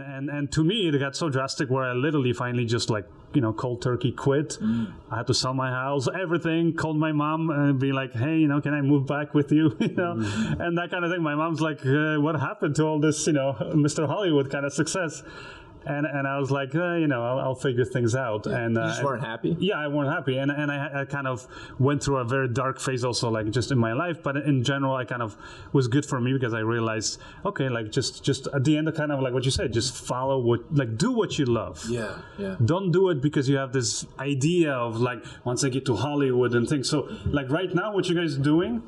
And to me, it got so drastic where I literally finally just like, cold turkey quit. I had to sell my house, everything, called my mom and be like, hey, can I move back with you? And that kind of thing. My mom's like, what happened to all this, Mr. Hollywood kind of success? And I was like, I'll figure things out. Yeah. And you just weren't happy? Yeah, I weren't happy. And I kind of went through a very dark phase also, like just in my life. But in general, I kind of was good for me because I realized, okay, like just at the end, kind of like what you said, just follow do what you love. Yeah. Don't do it because you have this idea of like, once I get to Hollywood and things. So like right now, what you guys are doing,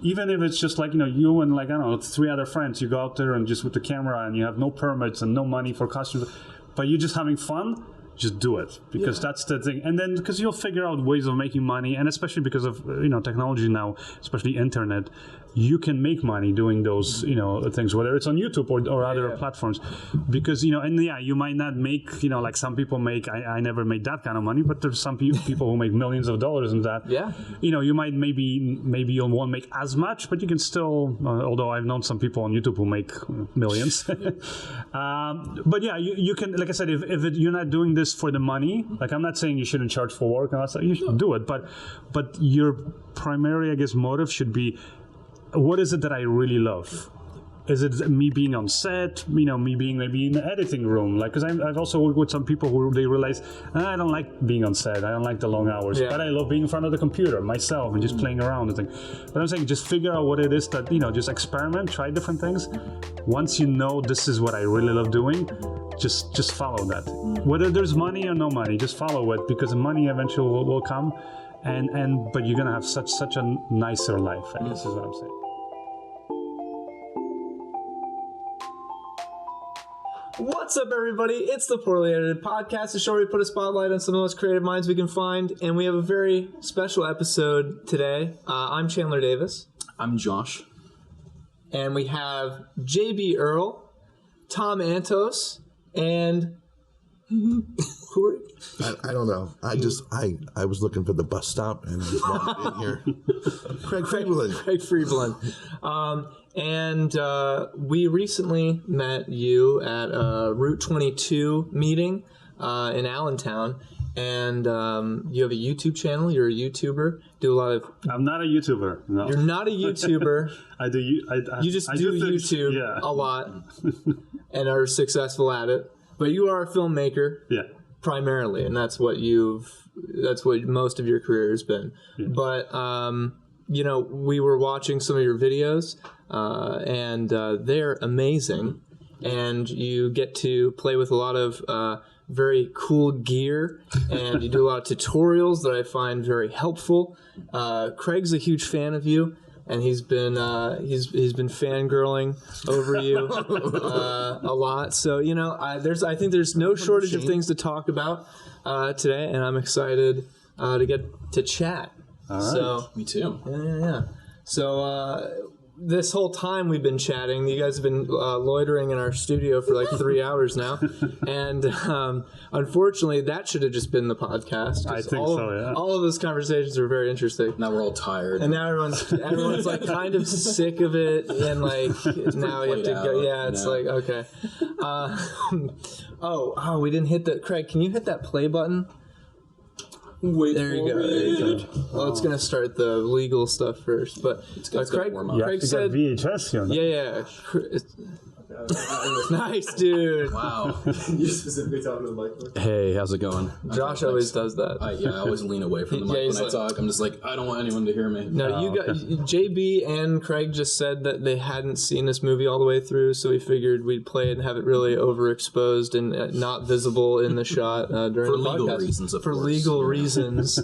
even if it's just like, you and like, I don't know, 3 other friends, you go out there and just with the camera and you have no permits and no money for costumes, but you're just having fun, just do it. Because that's the thing. And then because you'll figure out ways of making money, and especially because of, technology now, especially internet, you can make money doing those, things, whether it's on YouTube or other platforms. Because, you might not make, like some people make, I never made that kind of money, but there's some people who make millions of dollars in that. Yeah. You might maybe you won't make as much, but you can still, although I've known some people on YouTube who make millions. But yeah, you can, like I said, if you're not doing this for the money, like I'm not saying you shouldn't charge for work, you should do it, but your primary, I guess, motive should be, what is it that I really love? Is it me being on set? Me being maybe in the editing room? Like, because I've also worked with some people who they realize, I don't like being on set. I don't like the long hours. Yeah. But I love being in front of the computer myself and just playing around and things. But I'm saying, just figure out what it is that, just experiment, try different things. Once you know this is what I really love doing, just follow that. Whether there's money or no money, just follow it, because the money eventually will come. But you're gonna have such a nicer life, I guess is what I'm saying. What's up, everybody? It's the Poorly Edited Podcast, the show where we put a spotlight on some of the most creative minds we can find, and we have a very special episode today. I'm Chandler Davis. I'm Josh. And we have JB Earl, Tom Antos, and who are I don't know. I was looking for the bus stop and I just wanted in here. Craig Friebolin. And we recently met you at a Route 22 meeting in Allentown, and you have a YouTube channel. You're a YouTuber. Do a lot of. I'm not a YouTuber. No. You're not a YouTuber. I do. You just do YouTube a lot, and are successful at it. But you are a filmmaker, primarily, and that's what most of your career has been. Yeah. But we were watching some of your videos, and they're amazing. And you get to play with a lot of very cool gear, and you do a lot of tutorials that I find very helpful. Craig's a huge fan of you, and he's been fangirling over you a lot. So I think there's no shortage of things to talk about today, and I'm excited to get to chat. All right. So me too. Yeah. So this whole time we've been chatting, you guys have been loitering in our studio for like 3 hours now, and unfortunately, that should have just been the podcast. I think so. Yeah. All of those conversations were very interesting. Now we're all tired, and now everyone's like kind of sick of it, and like now you have to go. Yeah, it's like okay. We didn't hit that. Craig, can you hit that play button? Wait, there you go. Well, it's gonna start the legal stuff first, but Craig said VHS. Nice, dude. Wow. You specifically talking to the mic? Hey, how's it going? Josh always does that. I always lean away from the mic when I talk. I'm just like, I don't want anyone to hear me. No, JB and Craig just said that they hadn't seen this movie all the way through, so we figured we'd play it and have it really overexposed and not visible in the shot during for the legal podcast. Reasons, of for course. legal reasons.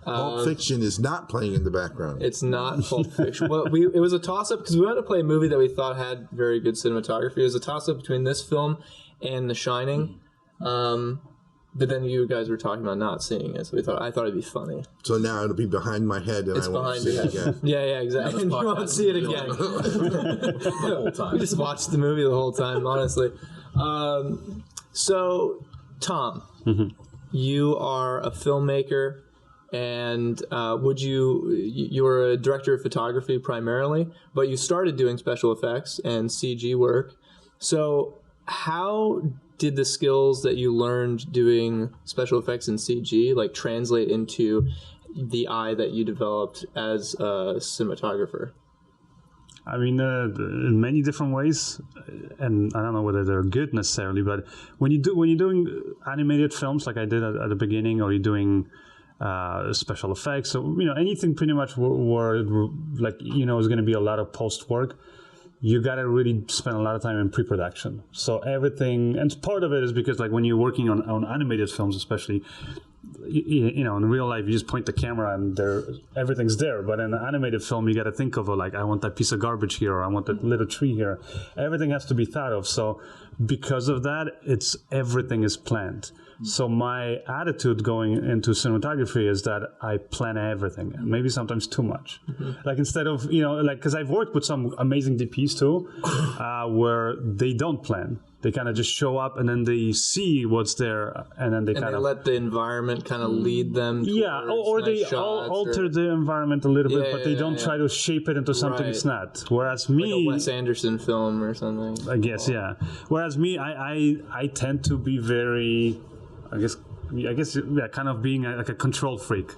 Pulp Fiction is not playing in the background. It's not Pulp Fiction. Well, it was a toss-up because we wanted to play a movie that we thought had very good cinematography. It was a toss-up between this film and The Shining. But then you guys were talking about not seeing it, so I thought it'd be funny. So now it'll be behind my head and I won't see it again. Yeah, exactly. And you won't see it again. The whole time. You just watched the movie the whole time, honestly. So, Tom, you are a filmmaker, and you were a director of photography primarily, but you started doing special effects and CG work. So how did the skills that you learned doing special effects in CG like translate into the eye that you developed as a cinematographer? I mean, in many different ways, and I don't know whether they're good necessarily, but when you're doing animated films like I did at the beginning, or you're doing special effects, so anything pretty much where like is going to be a lot of post work. You got to really spend a lot of time in pre-production. So everything, and part of it is because like when you're working on animated films, especially, in real life, you just point the camera and everything's there. But in an animated film, you got to think of like, I want that piece of garbage here, or I want that little tree here. Everything has to be thought of. So because of that, everything is planned. So my attitude going into cinematography is that I plan everything, maybe sometimes too much. Like instead of, because I've worked with some amazing DPs too, where they don't plan. They kind of just show up and then they see what's there, and then they let the environment kind of lead them. Yeah, or they alter the environment a little bit, but they don't try to shape it into something it's not. Whereas me, like a Wes Anderson film or something. I guess, yeah. Whereas me, I tend to be very, I guess, kind of being like a control freak.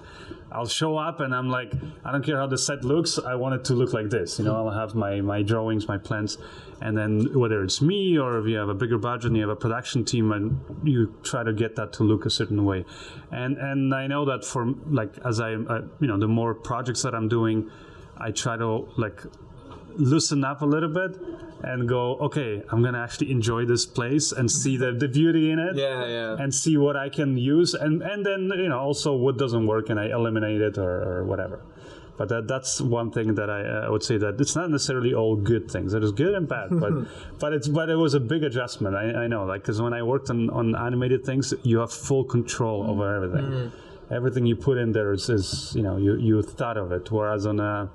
I'll show up and I'm like, I don't care how the set looks. I want it to look like this. I'll have my drawings, my plans, and then whether it's me or if you have a bigger budget and you have a production team, and you try to get that to look a certain way. And I know that for like as the more projects that I'm doing, I try to like loosen up a little bit and go, okay, I'm gonna actually enjoy this place and see the beauty in it, and see what I can use, and then also what doesn't work and I eliminate it or whatever. But that's one thing that I would say, that it's not necessarily all good things. It is good and bad, but it was a big adjustment. I know, like, because when I worked on animated things, you have full control over everything. Everything you put in there is you thought of it, whereas on a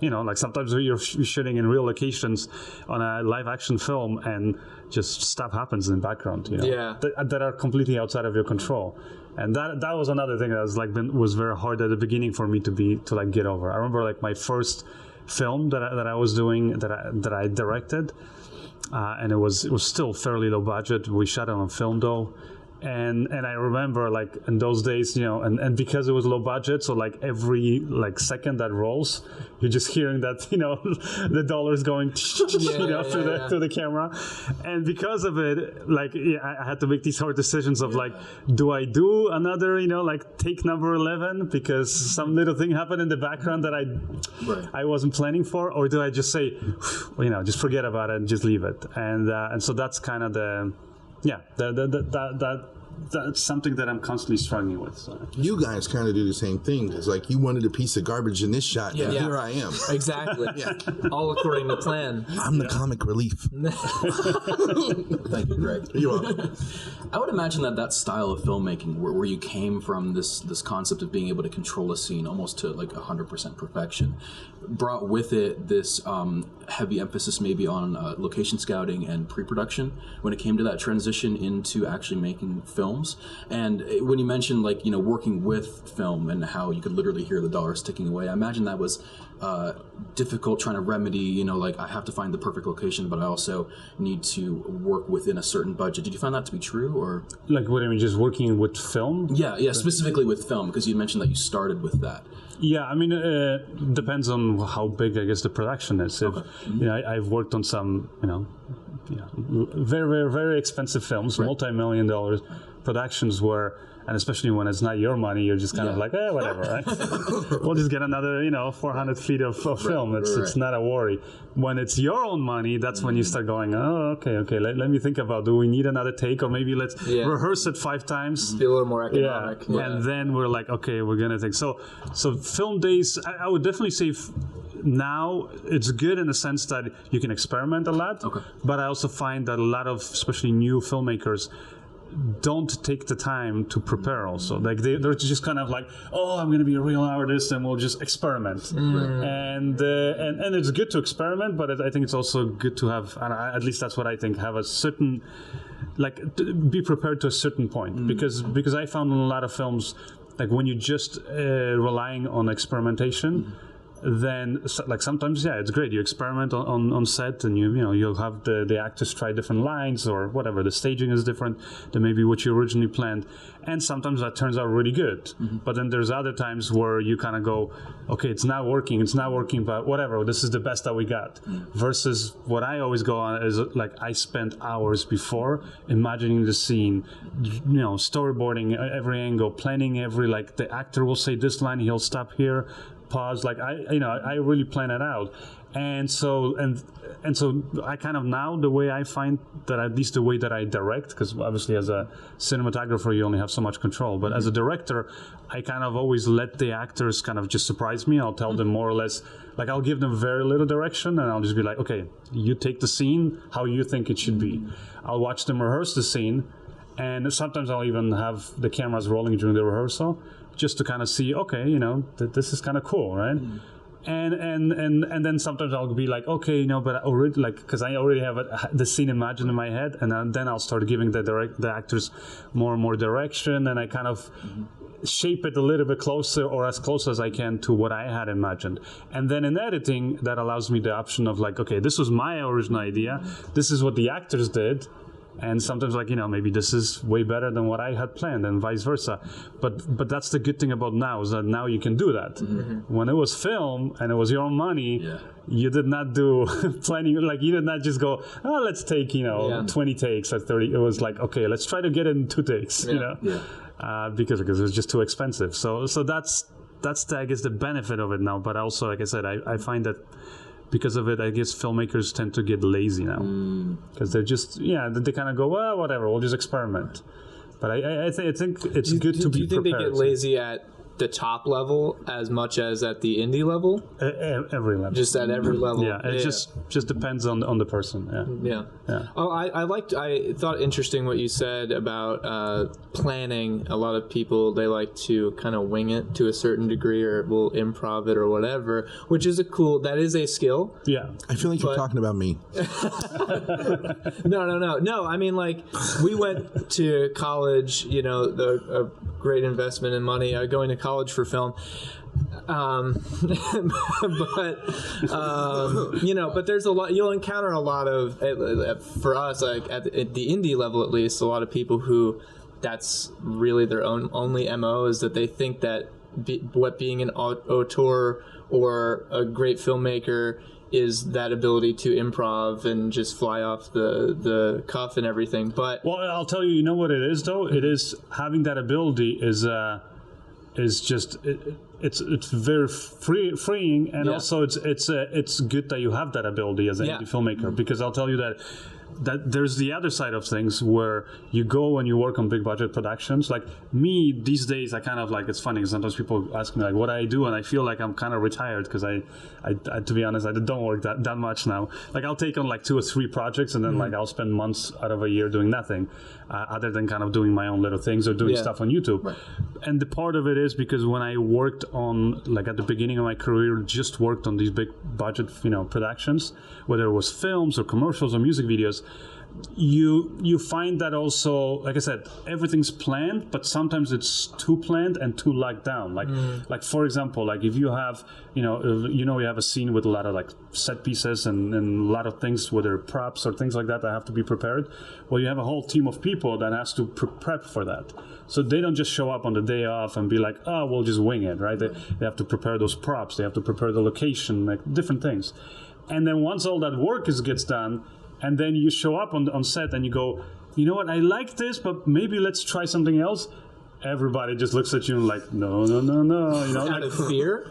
like sometimes you're shooting in real locations on a live action film and just stuff happens in the background, that are completely outside of your control. And that was another thing that was very hard at the beginning for me to like get over. I remember like my first film that I was doing, that I directed, and it was still fairly low budget. We shot it on film though. And I remember like in those days, and because it was low budget, so like every like second that rolls, you're just hearing that, the dollars going, through the camera. And because of it, like I had to make these hard decisions of like, do I do another, like take number 11 because some little thing happened in the background that I wasn't planning for, or do I just say, just forget about it and just leave it? And so that's kind of that's something that I'm constantly struggling with. So. You guys kind of do the same thing. It's like you wanted a piece of garbage in this shot, and here I am. Exactly. All according to plan. I'm the comic relief. Thank you, Greg. You're welcome. I would imagine that style of filmmaking, where you came from this concept of being able to control a scene almost to like 100% perfection, brought with it this heavy emphasis maybe on location scouting and pre-production when it came to that transition into actually making films. And when you mentioned like working with film and how you could literally hear the dollars ticking away, I imagine that was difficult trying to remedy, like I have to find the perfect location, but I also need to work within a certain budget. Did you find that to be true, or like what I mean, just working with film? Yeah, specifically with film, because you mentioned that you started with that. Yeah, I mean, it depends on how big, I guess, the production is. If, I've worked on some, very, very, very expensive films, multi-million dollar productions where, and especially when it's not your money, you're just kind of like, whatever, right? We'll just get another, 400 feet of film. It's not a worry. When it's your own money, that's when you start going, okay, let me think about, do we need another take? Or maybe let's rehearse it 5 times. Be a little more economic. Yeah. And then we're like, okay, we're going to take. So film days, I would definitely say now it's good in the sense that you can experiment a lot. Okay. But I also find that a lot of, especially new filmmakers, don't take the time to prepare also. Like they're just kind of like, I'm going to be a real artist and we'll just experiment. And it's good to experiment, but I think it's also good to have, and at least that's what I think, have a certain, like be prepared to a certain point. Because I found in a lot of films, like when you're just relying on experimentation, then like sometimes it's great. You experiment on set, and you'll have the actors try different lines or whatever. The staging is different than maybe what you originally planned, and sometimes that turns out really good. But then there's other times where you kind of go, okay, it's not working, but whatever, this is the best that we got. Versus what I always go on is like I spent hours before imagining the scene, storyboarding every angle, planning every, like the actor will say this line, he'll stop here, pause, like I really plan it out. And so I kind of now, the way I find that, at least the way that I direct, because obviously as a cinematographer you only have so much control, but as a director I kind of always let the actors kind of just surprise me. I'll tell them more or less, like I'll give them very little direction, and I'll just be like, okay, you take the scene how you think it should be. I'll watch them rehearse the scene, and sometimes I'll even have the cameras rolling during the rehearsal just to kind of see, okay, this is kind of cool, right? And then sometimes I'll be like, okay, but I already, like, because I already have the scene imagined in my head, and then I'll start giving the actors more and more direction, and I kind of shape it a little bit closer, or as close as I can to what I had imagined. And then in editing, that allows me the option of like, okay, this was my original idea, this is what the actors did. And sometimes, like, maybe this is way better than what I had planned, and vice versa. But that's the good thing about now, is that now you can do that. When it was film and it was your own money, you did not do planning. Like, you did not just go, oh, let's take 20 takes at 30. It was like, okay, let's try to get it in 2 takes. Because it was just too expensive. So that's I guess the benefit of it now. But also, like I said, I find that because of it, I guess filmmakers tend to get lazy now, because they're just they kind of go, well, whatever, we'll just experiment. But I think it's good to be prepared. Do you think they get lazy at the top level as much as at the indie level? Every level. Just at every level. Yeah, it just depends on the person. Yeah. Oh, I thought interesting what you said about planning. A lot of people, they like to kind of wing it to a certain degree, or will improv it or whatever, which is that is a skill. Yeah. I feel like you're talking about me. No. I mean, like, we went to college, a great investment in money, going to college for film. But there's a lot, you'll encounter a lot of, for us, like at the indie level at least, a lot of people who that's really their only MO, is that they think that what being an auteur or a great filmmaker is that ability to improv and just fly off the cuff and everything. But I'll tell you, what it is though? It is having that ability is just it's very freeing, and also it's good that you have that ability as an indie filmmaker, because I'll tell you that there's the other side of things where you go and you work on big budget productions. Like me these days, I kind of like, it's funny because sometimes people ask me like what I do, and I feel like I'm kind of retired, because I to be honest, I don't work that much now. Like I'll take on like 2 or 3 projects, and then like I'll spend months out of a year doing nothing other than kind of doing my own little things or doing stuff on YouTube. Right. And the part of it is because when I worked on, like at the beginning of my career, just worked on these big budget productions, whether it was films or commercials or music videos, you find that also, like I said, everything's planned, but sometimes it's too planned and too locked down. Like for example, like if you have you have a scene with a lot of like set pieces and a lot of things, whether props or things like that have to be prepared. Well, you have a whole team of people that has to prep for that. So they don't just show up on the day off and be like, oh, we'll just wing it, right? They have to prepare those props. They have to prepare the location, like different things. And then once all that work gets done, and then you show up on set and you go, you know what, I like this, but maybe let's try something else. Everybody just looks at you and like, no. Out of fear,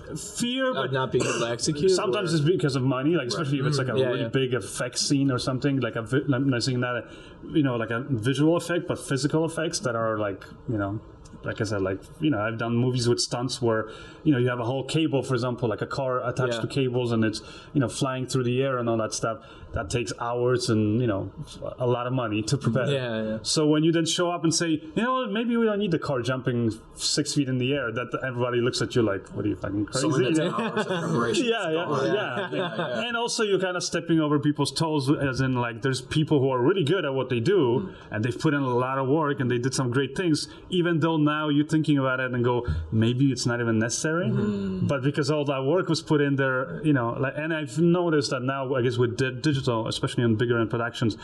but of not being able to execute. Sometimes it's because of money, like especially if it's like a really big effect scene or something, like I'm not saying that, like a visual effect, but physical effects that are like, like I said, like, I've done movies with stunts where, you have a whole cable, for example, like a car attached to cables, and it's, flying through the air and all that stuff. that takes hours and a lot of money to prepare. Yeah. So when you then show up and say, maybe we don't need the car jumping 6 feet in the air, that everybody looks at you like, what are you, fucking crazy? So in the 10 hours of preparation. Yeah. And also you're kind of stepping over people's toes, as in like there's people who are really good at what they do and they've put in a lot of work and they did some great things, even though now you're thinking about it and go, maybe it's not even necessary. But because all that work was put in there, and I've noticed that now, I guess with digital, especially on bigger end productions,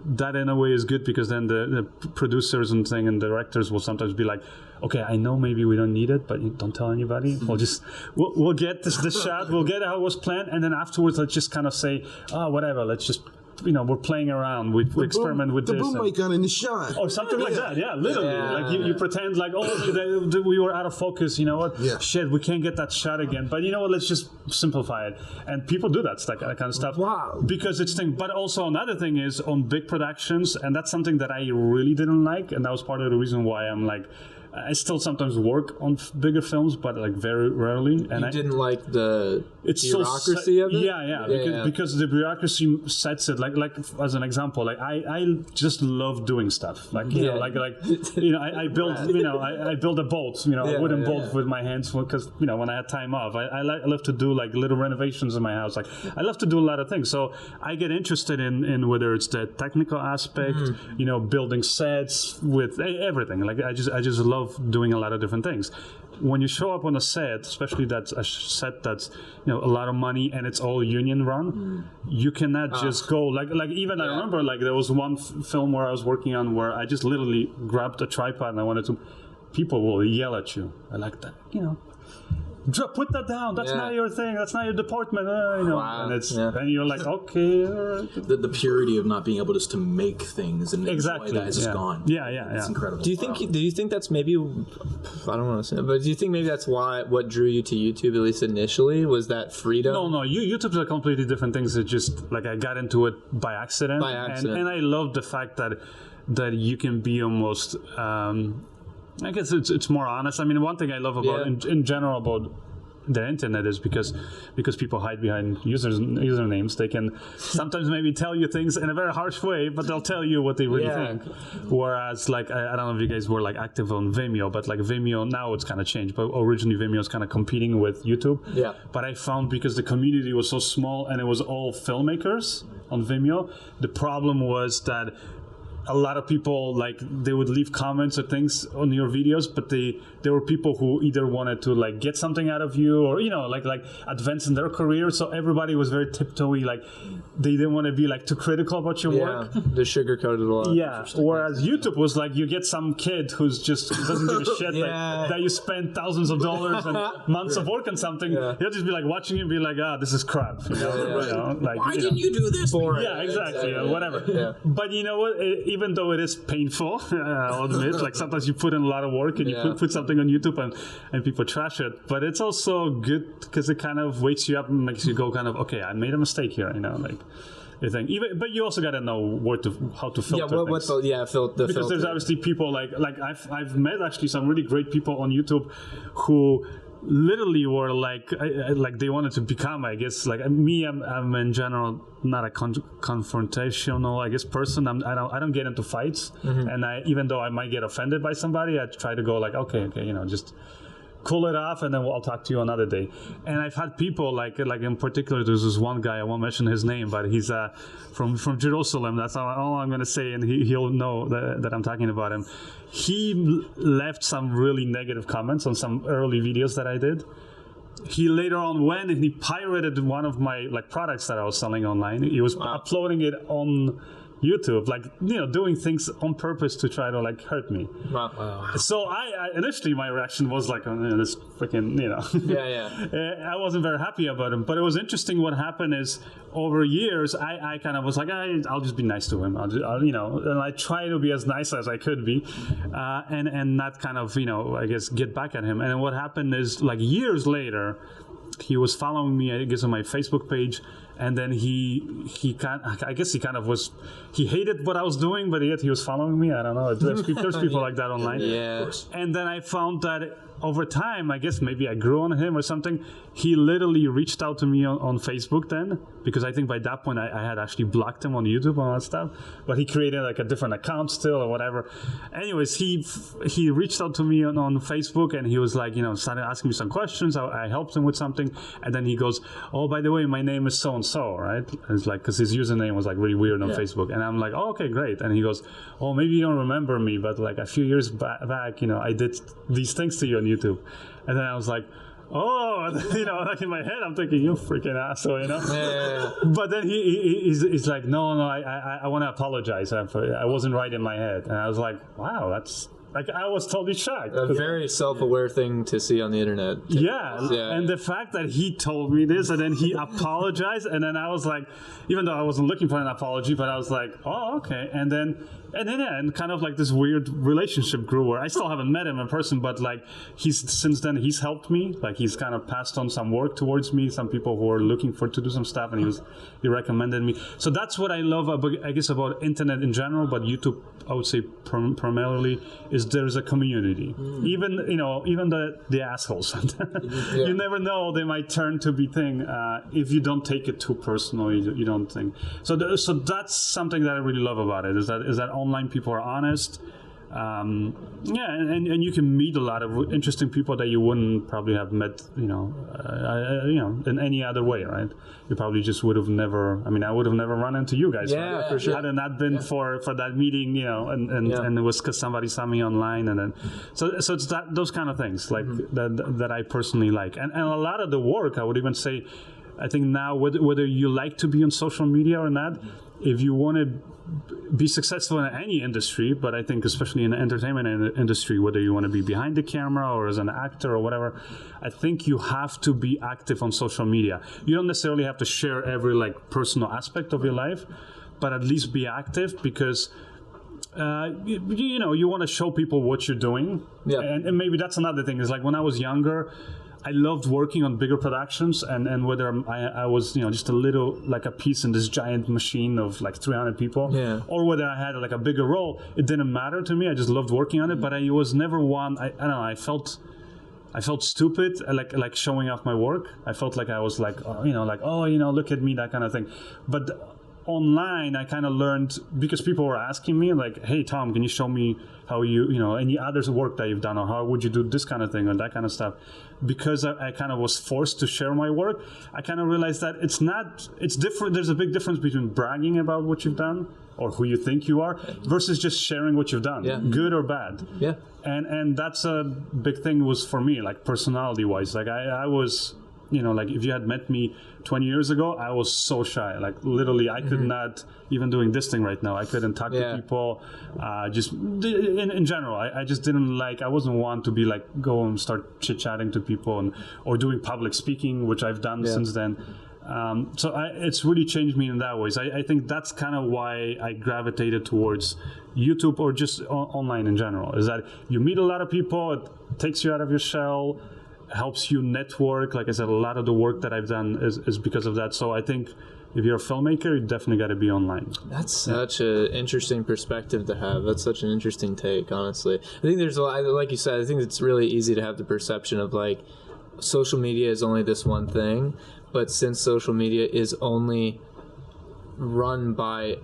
that in a way is good, because then the producers and directors will sometimes be like, okay, I know maybe we don't need it, but don't tell anybody. We'll get this shot, we'll get how it was planned, and then afterwards let's just kind of say, whatever, let's just we're playing around, we experiment with this. The boom mic got in the shot. Or something like that, literally. Yeah. Like you pretend like, we were out of focus, you know what? Yeah. Shit, we can't get that shot again. But you know what, let's just simplify it. And people do that kind of stuff. Wow. Because it's thing. But also another thing is on big productions, and that's something that I really didn't like, and that was part of the reason why I'm like, I still sometimes work on bigger films, but like very rarely. And you didn't like the bureaucracy of it? Yeah. Because the bureaucracy sets it. Like as an example, like I just love doing stuff. Like I build I build a bolt, a wooden bolt with my hands, because when I had time off, I love to do like little renovations in my house. Like I love to do a lot of things. So I get interested in whether it's the technical aspect, building sets with everything. Like I just love doing a lot of different things. When you show up on a set, especially that's a set that's a lot of money and it's all union run, you cannot just go like even I remember like there was one film where I was working on where I just literally grabbed a tripod and I wanted to. People will yell at you. I like that, put that down. That's not your thing. That's not your department. Wow. And you're like, okay. All right. The purity of not being able just to make things and exactly enjoy that is just gone. Yeah. It's incredible. Do you think that's maybe, I don't want to say, but do you think maybe that's what drew you to YouTube, at least initially, was that freedom? No. YouTube's a completely different thing. It's just like I got into it by accident. And I love the fact that you can be almost. I guess it's more honest. I mean, one thing I love about in general about the internet is because people hide behind usernames. They can sometimes maybe tell you things in a very harsh way, but they'll tell you what they really think. Whereas, like, I don't know if you guys were like active on Vimeo, but like Vimeo now it's kind of changed. But originally Vimeo was kind of competing with YouTube. Yeah. But I found because the community was so small and it was all filmmakers on Vimeo, the problem was that a lot of people, like, they would leave comments or things on your videos, but there were people who either wanted to like get something out of you or like advance in their career. So everybody was very tiptoey, like they didn't want to be like too critical about your work. They sugarcoated a lot. Yeah. Whereas YouTube was like you get some kid who's just doesn't give a shit that you spend thousands of dollars and months of work on something. He'll just be like watching you and be like, this is crap. Like, why didn't you do this? Yeah, exactly. Whatever. Yeah. But you know what? Even though it is painful, I'll admit, like sometimes you put in a lot of work and you put something on YouTube and people trash it. But it's also good because it kind of wakes you up and makes you go kind of, okay, I made a mistake here, like you think. But you also got to know how to filter things. Because there's obviously people like I've met actually some really great people on YouTube who literally were like they wanted to become, I guess, like me. I'm in general not a confrontational, I guess, person. I don't get into fights, and even though I might get offended by somebody, I try to go like, okay, just cool it off, and then I'll talk to you another day. And I've had people like in particular, there's this one guy, I won't mention his name, but he's from Jerusalem. That's all I'm going to say, and he'll know that I'm talking about him. He left some really negative comments on some early videos that I did. He later on went and he pirated one of my products that I was selling online. He was uploading it on YouTube, doing things on purpose to try to hurt me. Wow. So I initially my reaction was like, this freaking, I wasn't very happy about him. But it was interesting. What happened is over years, I kind of was like, I'll just be nice to him. And I try to be as nice as I could be, and not kind of, I guess get back at him. And what happened is years later, he was following me, I guess, on my Facebook page, And then he kind of was, he hated what I was doing, but yet he was following me. I don't know. There's people like that online. Yeah. And then I found that over time, I guess maybe I grew on him or something. He literally reached out to me on Facebook then, because I think by that point I had actually blocked him on YouTube and all that stuff. But he created like a different account still or whatever. Anyways, he reached out to me on Facebook, and he was like, started asking me some questions. I helped him with something, and then he goes, "Oh, by the way, my name is so and so," right? And it's like, because his username was like really weird on Facebook, and I'm like, "Oh, okay, great." And he goes, "Oh, maybe you don't remember me, but like a few years back, I did these things to you on YouTube." And then I was like, "Oh," like in my head, I'm thinking, "You freaking asshole," Yeah. But then he's like, no, I want to apologize. I wasn't right in my head. And I was like, wow, that's like, I was totally shocked. A very self-aware thing to see on the internet. Yeah. And the fact that he told me this and then he apologized, and then I was like, even though I wasn't looking for an apology, but I was like, oh, okay. And kind of like this weird relationship grew where I still haven't met him in person, but like since then he's helped me. Like he's kind of passed on some work towards me, some people who are looking to do some stuff, and he recommended me. So that's what I love about internet in general, but YouTube, I would say primarily, is there's a community. Even the assholes. You never know, they might turn to be thing if you don't take it too personally. You don't think so. So that's something that I really love about it. Is that online people are honest. And you can meet a lot of interesting people that you wouldn't probably have met, in any other way, right? You probably just would have never. I mean, I would have never run into you guys. Yeah, right? for sure. Had it not been for that meeting, and it was because somebody saw me online, and then so it's those kind of things like that I personally like, and a lot of the work, I would even say, I think now whether you like to be on social media or not, if you want to be successful in any industry, but I think especially in the entertainment industry, whether you want to be behind the camera or as an actor or whatever, I think you have to be active on social media. You don't necessarily have to share every like personal aspect of your life, but at least be active, because you want to show people what you're doing. Yeah. And maybe that's another thing, is like when I was younger, I loved working on bigger productions, and whether I was, just a little, like a piece in this giant machine of like 300 people, or whether I had like a bigger role, it didn't matter to me. I just loved working on it, but I was never one. I don't know. I felt stupid, like showing off my work. I felt like I was like, look at me, that kind of thing. But online, I kind of learned, because people were asking me like, "Hey Tom, can you show me how any other work that you've done, or how would you do this kind of thing or that kind of stuff?" Because I kind of was forced to share my work, I kind of realized that it's different. There's a big difference between bragging about what you've done or who you think you are versus just sharing what you've done, good or bad. Yeah. And that's a big thing was for me, like personality wise. Like I was, like if you had met me 20 years ago, I was so shy. Like literally, I could not, even doing this thing right now, I couldn't talk to people. Just in general, I just didn't like, I wasn't one to be like, go and start chit-chatting to people or doing public speaking, which I've done since then. So it's really changed me in that ways. I think that's kind of why I gravitated towards YouTube or just online in general, is that you meet a lot of people, it takes you out of your shell, helps you network. Like I said, a lot of the work that I've done is because of that. So I think if you're a filmmaker, you definitely got to be online. That's such an interesting perspective to have. That's such an interesting take, honestly. I think there's a lot, like you said, I think it's really easy to have the perception of like social media is only this one thing, but since social media is only run by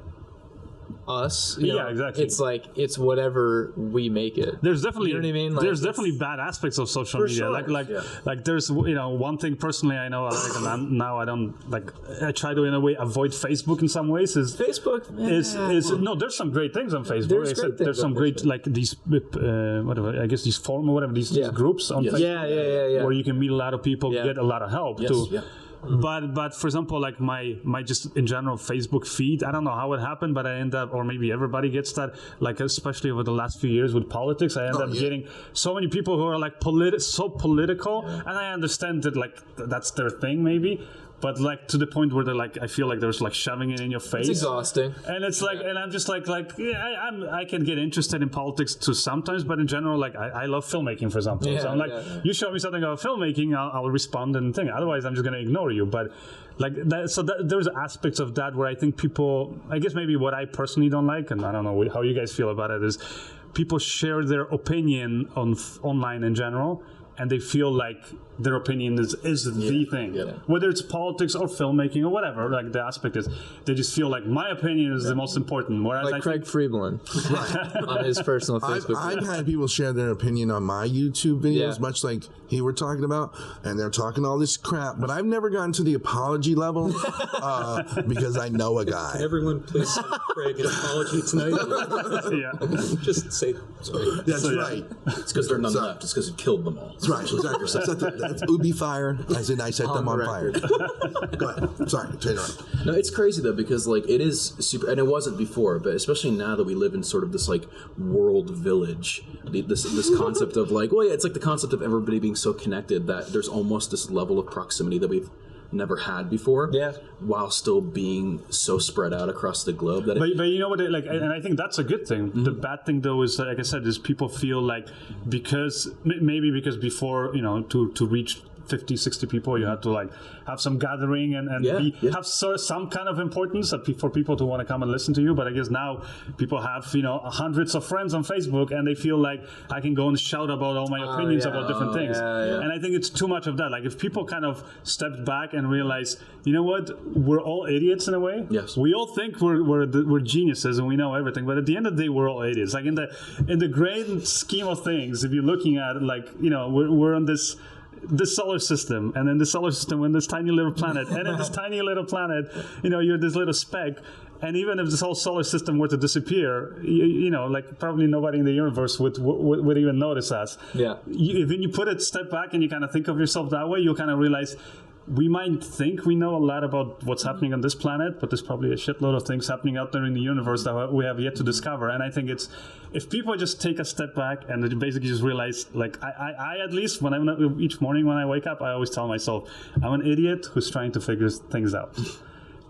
us, exactly. It's like it's whatever we make it. There's definitely, what I mean? Like, there's definitely bad aspects of social media. Sure. Like there's one thing personally I know, and now I don't like. I try to in a way avoid Facebook in some ways. Facebook is no. There's some great things on Facebook. There's some great like these whatever. I guess these forum or whatever these groups on Facebook. Where you can meet a lot of people, get a lot of help too. Yeah. But for example, like my just in general Facebook feed, I don't know how it happened, but I end up, or maybe everybody gets that, like especially over the last few years with politics, I end up getting so many people who are like so political, and I understand that like that's their thing maybe, but like to the point where they're like, I feel like there's like shoving it in your face. It's exhausting. And it's like, and I'm just like yeah, I can get interested in politics too sometimes, but in general, like I love filmmaking, for example. So I'm like, you show me something about filmmaking, I'll respond and think. Otherwise, I'm just going to ignore you. But like that, so there's aspects of that where I think people, I guess maybe what I personally don't like, and I don't know how you guys feel about it, is people share their opinion online in general, and they feel like their opinion is the thing. Yeah. Whether it's politics or filmmaking or whatever, like the aspect is, they just feel like my opinion is the most important. Whereas like Craig Friebolin on his personal Facebook. I've had people share their opinion on my YouTube videos, much like he were talking about, and they're talking all this crap, but I've never gotten to the apology level because I know a guy. Everyone, please send Craig an apology tonight. Yeah. Just say sorry. That's right. It's because there are none left. It's because you killed them all. That's right. Exactly. That's Ubi fire. As in, I set them on fire. Go ahead. Sorry. Turn around. No, it's crazy though, because like it is super, and it wasn't before, but especially now that we live in sort of this like world village, this concept of like, well, yeah, it's like the concept of everybody being so connected that there's almost this level of proximity that we've never had before, while still being so spread out across the globe. That but you know what, like, and I think that's a good thing. Mm-hmm. The bad thing though is, like I said, is people feel like because before, you know, to reach 50, 60 people, you had to like have some gathering and have some kind of importance for people to want to come and listen to you. But I guess now people have, you know, hundreds of friends on Facebook, and they feel like I can go and shout about all my opinions about different things. And I think it's too much of that. Like if people kind of stepped back and realized, you know what, we're all idiots in a way. Yes. We all think we're geniuses and we know everything, but at the end of the day, we're all idiots. Like in the grand scheme of things, if you're looking at it, like, you know, we're on this solar system, and then the solar system, when this tiny little planet, and in this tiny little planet, you know, you're this little speck. And even if this whole solar system were to disappear, you know, like probably nobody in the universe would even notice us. Yeah. When you put it step back and you kind of think of yourself that way, you'll kind of realize we might think we know a lot about what's happening on this planet, but there's probably a shitload of things happening out there in the universe that we have yet to discover. And I think it's, if people just take a step back and basically just realize, like I at least, each morning when I wake up, I always tell myself, I'm an idiot who's trying to figure things out.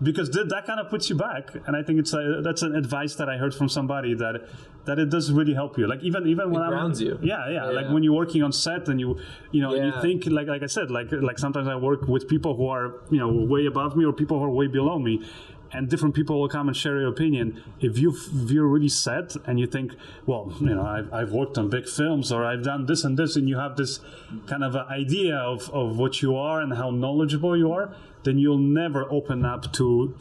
Because that kind of puts you back, and I think that's an advice that I heard from somebody that it does really help you. Like even when it grounds you. Yeah. Like when you're working on set and you know and you think like I said, like sometimes I work with people who are, you know, way above me or people who are way below me. And different people will come and share your opinion. If you're really set and you think, well, you know, I've worked on big films, or I've done this and this, and you have this kind of idea of what you are and how knowledgeable you are, then you'll never open up to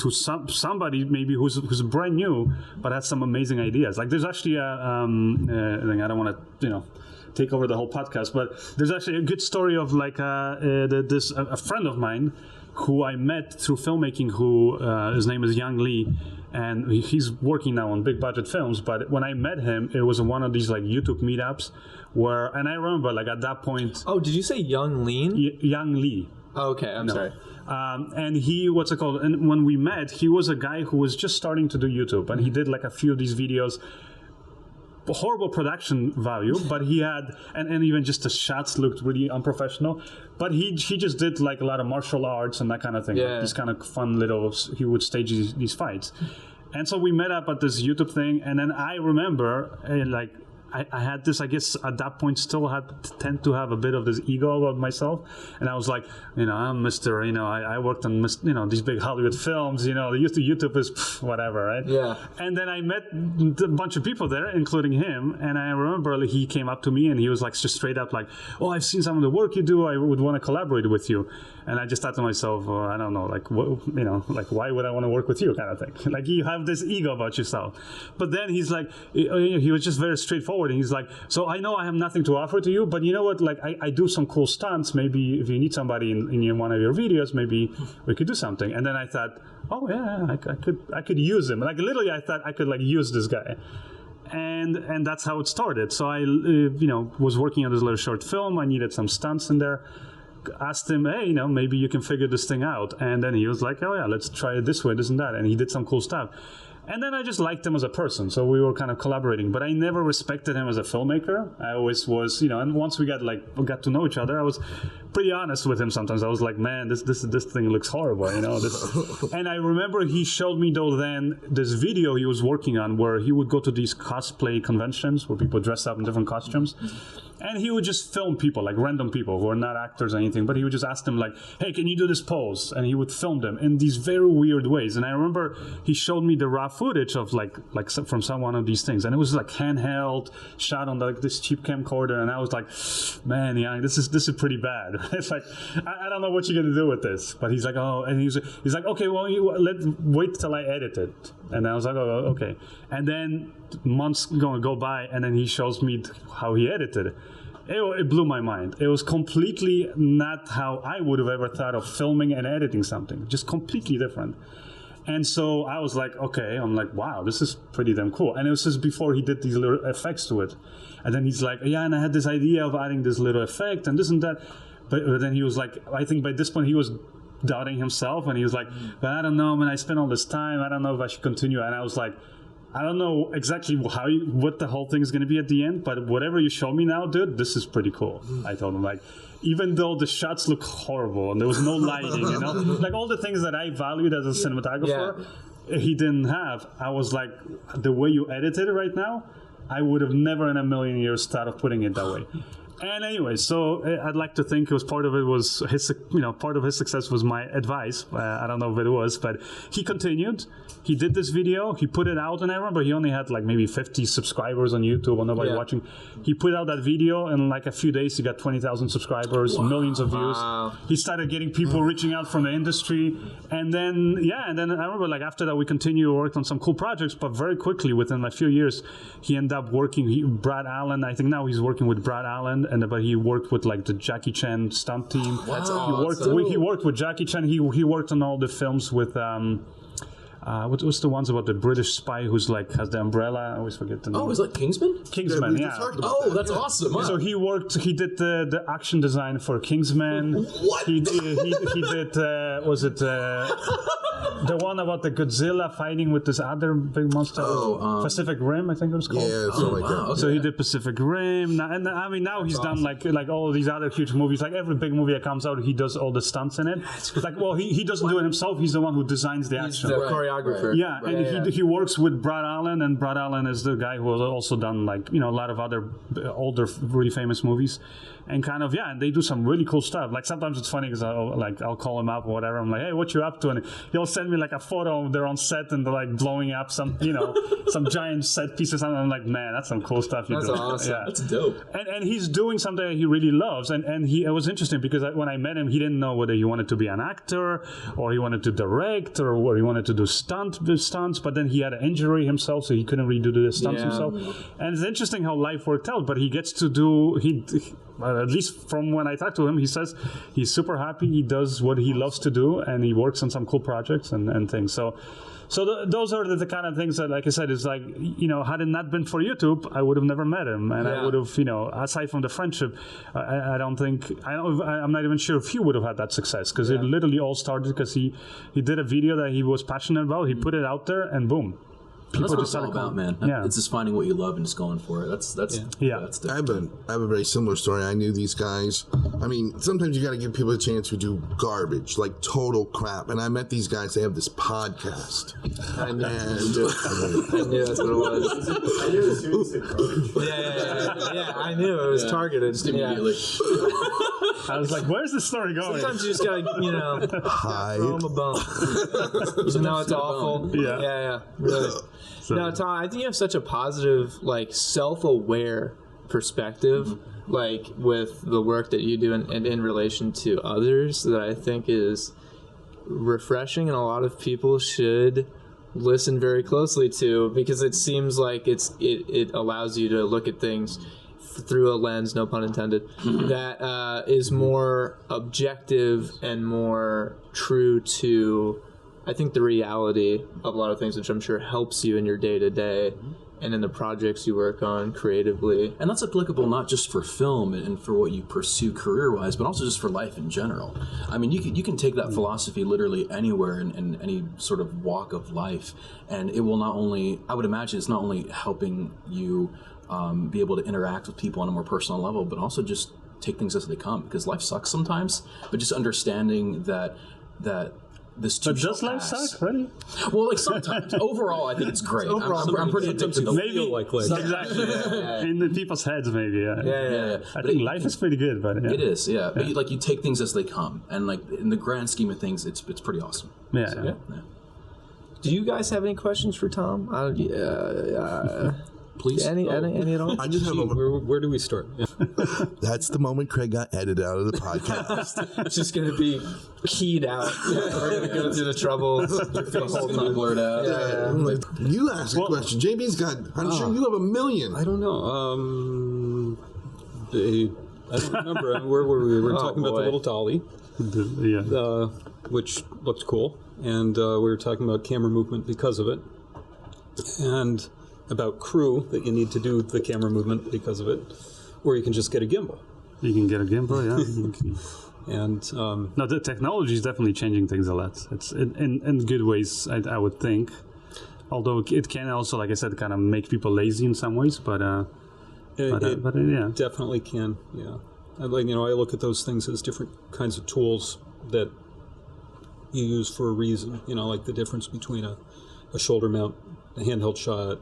somebody maybe who's brand new but has some amazing ideas. Like there's actually I don't want to, you know, take over the whole podcast, but there's actually a good story of like a friend of mine who I met through filmmaking, who his name is Lilly, and he's working now on big budget films. But when I met him, it was one of these like YouTube meetups where, and I remember like at that point. Oh, did you say Young Lean? Lilly. Oh, okay, I'm sorry. And he, what's it called? And when we met, he was a guy who was just starting to do YouTube, and he did like a few of these videos. Horrible production value, but he had, and even just the shots looked really unprofessional. But he just did like a lot of martial arts and that kind of thing. Like these kind of fun little, he would stage these fights. And so we met up at this YouTube thing, and then I remember like I had this, I guess at that point still tend to have a bit of this ego about myself, and I was like, you know, I'm Mr. You know, I worked on, you know, these big Hollywood films, you know, YouTube is whatever, right? Yeah. And then I met a bunch of people there, including him, and I remember like, he came up to me and he was like just straight up like, oh, I've seen some of the work you do, I would want to collaborate with you. And I just thought to myself, oh, I don't know, like, what, you know, like why would I want to work with you, kind of thing. Like you have this ego about yourself. But then he's like, he was just very straightforward. And he's like, so I know I have nothing to offer to you, but you know what? Like I do some cool stunts. Maybe if you need somebody in one of your videos, maybe we could do something. And then I thought, oh yeah, I could use him. Like literally, I thought I could like use this guy. And that's how it started. So I, you know, was working on this little short film. I needed some stunts in there. Asked him, hey, you know, maybe you can figure this thing out. And then he was like, oh yeah, let's try it this way, this and that. And he did some cool stuff. And then I just liked him as a person, so we were kind of collaborating. But I never respected him as a filmmaker. I always was, you know. And once we got to know each other, I was pretty honest with him sometimes. I was like, man, this thing looks horrible, you know. And I remember he showed me though then this video he was working on where he would go to these cosplay conventions where people dress up in different costumes. And he would just film people, like random people who are not actors or anything, but he would just ask them like, hey, can you do this pose? And he would film them in these very weird ways. And I remember he showed me the raw footage of like from some one of these things. And it was like handheld, shot on like this cheap camcorder. And I was like, man, yeah, this is pretty bad. It's like, I don't know what you're going to do with this. But he's like, oh, and he's like, okay, well, let's wait till I edit it. And I was like, oh, okay. And then months go by, and then he shows me how he edited it. It blew my mind. It was completely not how I would have ever thought of filming and editing something. Just completely different. And so I was like, okay, I'm like, wow, this is pretty damn cool. And it was just before he did these little effects to it. And then he's like, yeah, and I had this idea of adding this little effect and this and that. But then he was like, I think by this point he was doubting himself. And he was like, but I don't know, man, I spent all this time. I don't know if I should continue. And I was like, I don't know exactly what the whole thing is going to be at the end, but whatever you show me now, dude, this is pretty cool. I told him, like, even though the shots look horrible and there was no lighting, you know, like all the things that I valued as a cinematographer, he didn't have. I was like, the way you edited it right now, I would have never in a million years thought of putting it that way. And anyway, so I'd like to think part of his success was my advice. I don't know if it was, but he continued. He did this video. He put it out, and I remember he only had like maybe 50 subscribers on YouTube or nobody watching. He put out that video, and in like a few days, he got 20,000 subscribers, millions of views. He started getting people reaching out from the industry, and then I remember like after that we continued worked on some cool projects, but very quickly within a few years, he ended up working. Brad Allen, I think now he's working with Brad Allen. But he worked with like the Jackie Chan stunt team. That's awesome. He worked with Jackie Chan. He worked on all the films with what's the ones about the British spy who's like has the umbrella? I always forget the name. Oh, is that Kingsman? Kingsman, yeah. That's awesome. Wow. So he did the action design for Kingsman. What? He did was it the one about the Godzilla fighting with this other big monster? Pacific Rim, I think it was called. Yeah, something like that. Okay. So he did Pacific Rim, and I mean now he's done like all of these other huge movies. Like every big movie that comes out, he does all the stunts in it. Like, well, he doesn't do it himself. He's the one who designs the action. The choreographer. Yeah, and he works with Brad Allen, and Brad Allen is the guy who has also done like a lot of other older, really famous movies, and kind of and they do some really cool stuff. Like sometimes it's funny because I'll call him up or whatever. I'm like, hey, what you up to? And he'll send me like a photo of they're on set and they're like blowing up some some giant set pieces. And I'm like, man, that's some cool stuff you're doing. That's awesome. Yeah. That's dope. And he's doing something that he really loves. And it was interesting because when I met him, he didn't know whether he wanted to be an actor or he wanted to direct or he wanted to do stunts. But then he had an injury himself, so he couldn't really do the stunts himself. And it's interesting how life worked out. But he gets to do at least from when I talked to him, he says he's super happy. He does what he loves to do, and he works on some cool projects and things. So those are the kind of things that, like I said, is like, had it not been for YouTube, I would have never met him, and I would have, aside from the friendship, I'm not even sure if he would have had that success, because it literally all started because he did a video that he was passionate about. He put it out there, and boom. People that's what it's all about, man. Yeah. It's just finding what you love and just going for it. That's I have a very similar story. I knew these guys. I mean, sometimes you got to give people a chance who do garbage, like total crap. And I met these guys. They have this podcast. I knew that's what it was. I knew as soon as you said garbage. Yeah, I knew it was targeted immediately. I was like, where's the story going? Sometimes you just gotta, throw them a bone. Even though it's awful. Yeah, really. So. Now, Tom, I think you have such a positive, like, self-aware perspective, like, with the work that you do and in relation to others that I think is refreshing, and a lot of people should listen very closely to, because it seems like it allows you to look at things through a lens, no pun intended, that is more objective and more true to, I think, the reality of a lot of things, which I'm sure helps you in your day-to-day and in the projects you work on creatively. And that's applicable not just for film and for what you pursue career-wise, but also just for life in general. I mean, you can take that philosophy literally anywhere in any sort of walk of life, and it will not only, I would imagine it's not only helping you be able to interact with people on a more personal level, but also just take things as they come, because life sucks sometimes. But just understanding that this too shall does life pass. suck, really? Well, like sometimes. Overall, I think it's great. I'm pretty addicted to Maybe feel like exactly in the people's heads, maybe. Yeah. I think life is pretty good, but it is, yeah. But you take things as they come, and like in the grand scheme of things, it's pretty awesome. Yeah. Do you guys have any questions for Tom? Please. Any at all? I just have a. Where do we start? Yeah. That's the moment Craig got edited out of the podcast. It's just gonna be keyed out. We're gonna go through the trouble. Your face is gonna be blurred out. Yeah. You asked a question. JB's got. I'm sure you have a million. I don't know. I don't remember. Where were we? We were talking about the little dolly, which looked cool, and we were talking about camera movement because of it, and about crew that you need to do the camera movement because of it, or you can just get a gimbal. You can get a gimbal, yeah. And no, the technology is definitely changing things a lot. It's in good ways, I would think. Although it can also, like I said, kind of make people lazy in some ways. But it definitely can. Yeah, I look at those things as different kinds of tools that you use for a reason. Like the difference between a shoulder mount, a handheld shot,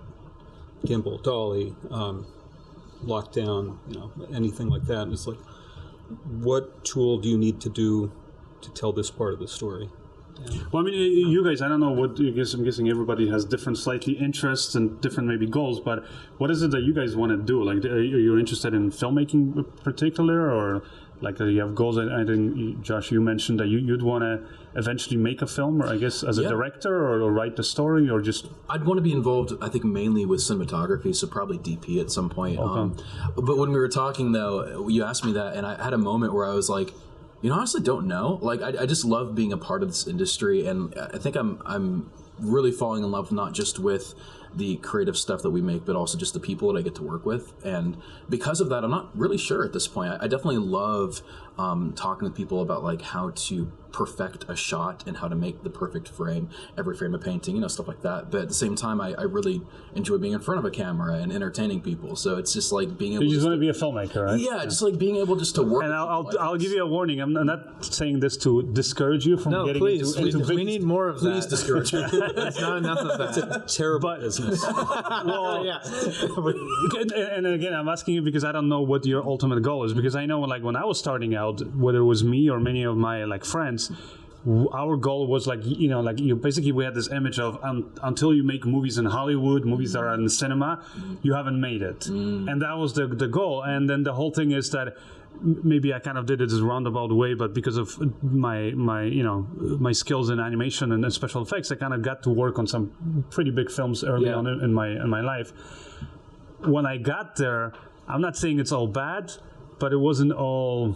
gimbal, dolly, lockdown, anything like that. And it's like, what tool do you need to do to tell this part of the story? Yeah. Well, I mean, you guys, I don't know what you guess. I'm guessing everybody has different, slightly interests and different maybe goals. But what is it that you guys want to do? Like, are you interested in filmmaking in particular, or like you have goals? I think Josh, you mentioned that you'd want to eventually make a film, or I guess as a director, or write the story, or just. I'd want to be involved, I think, mainly with cinematography, so probably DP at some point. Okay. But when we were talking, though, you asked me that, and I had a moment where I was like, I honestly don't know. Like, I just love being a part of this industry, and I think I'm really falling in love not just with the creative stuff that we make, but also just the people that I get to work with. And because of that, I'm not really sure at this point. I definitely love talking to people about like how to perfect a shot and how to make the perfect frame, every frame of painting, stuff like that. But at the same time, I really enjoy being in front of a camera and entertaining people. So it's just like being able. You just want to be a filmmaker, right? Yeah, just like being able just to work. And I'll give you a warning. I'm not saying this to discourage you from getting into we need more of that. Please discourage me. There's not enough of that. It's a terrible business. Well, and again, I'm asking you because I don't know what your ultimate goal is. Because I know, like when I was starting out, whether it was me or many of my like friends, our goal was like basically we had this image of until you make movies in Hollywood, movies that are in the cinema, you haven't made it, and that was the goal. And then the whole thing is that maybe I kind of did it this roundabout way, but because of my skills in animation and special effects, I kind of got to work on some pretty big films early on in my life. When I got there, I'm not saying it's all bad, but it wasn't all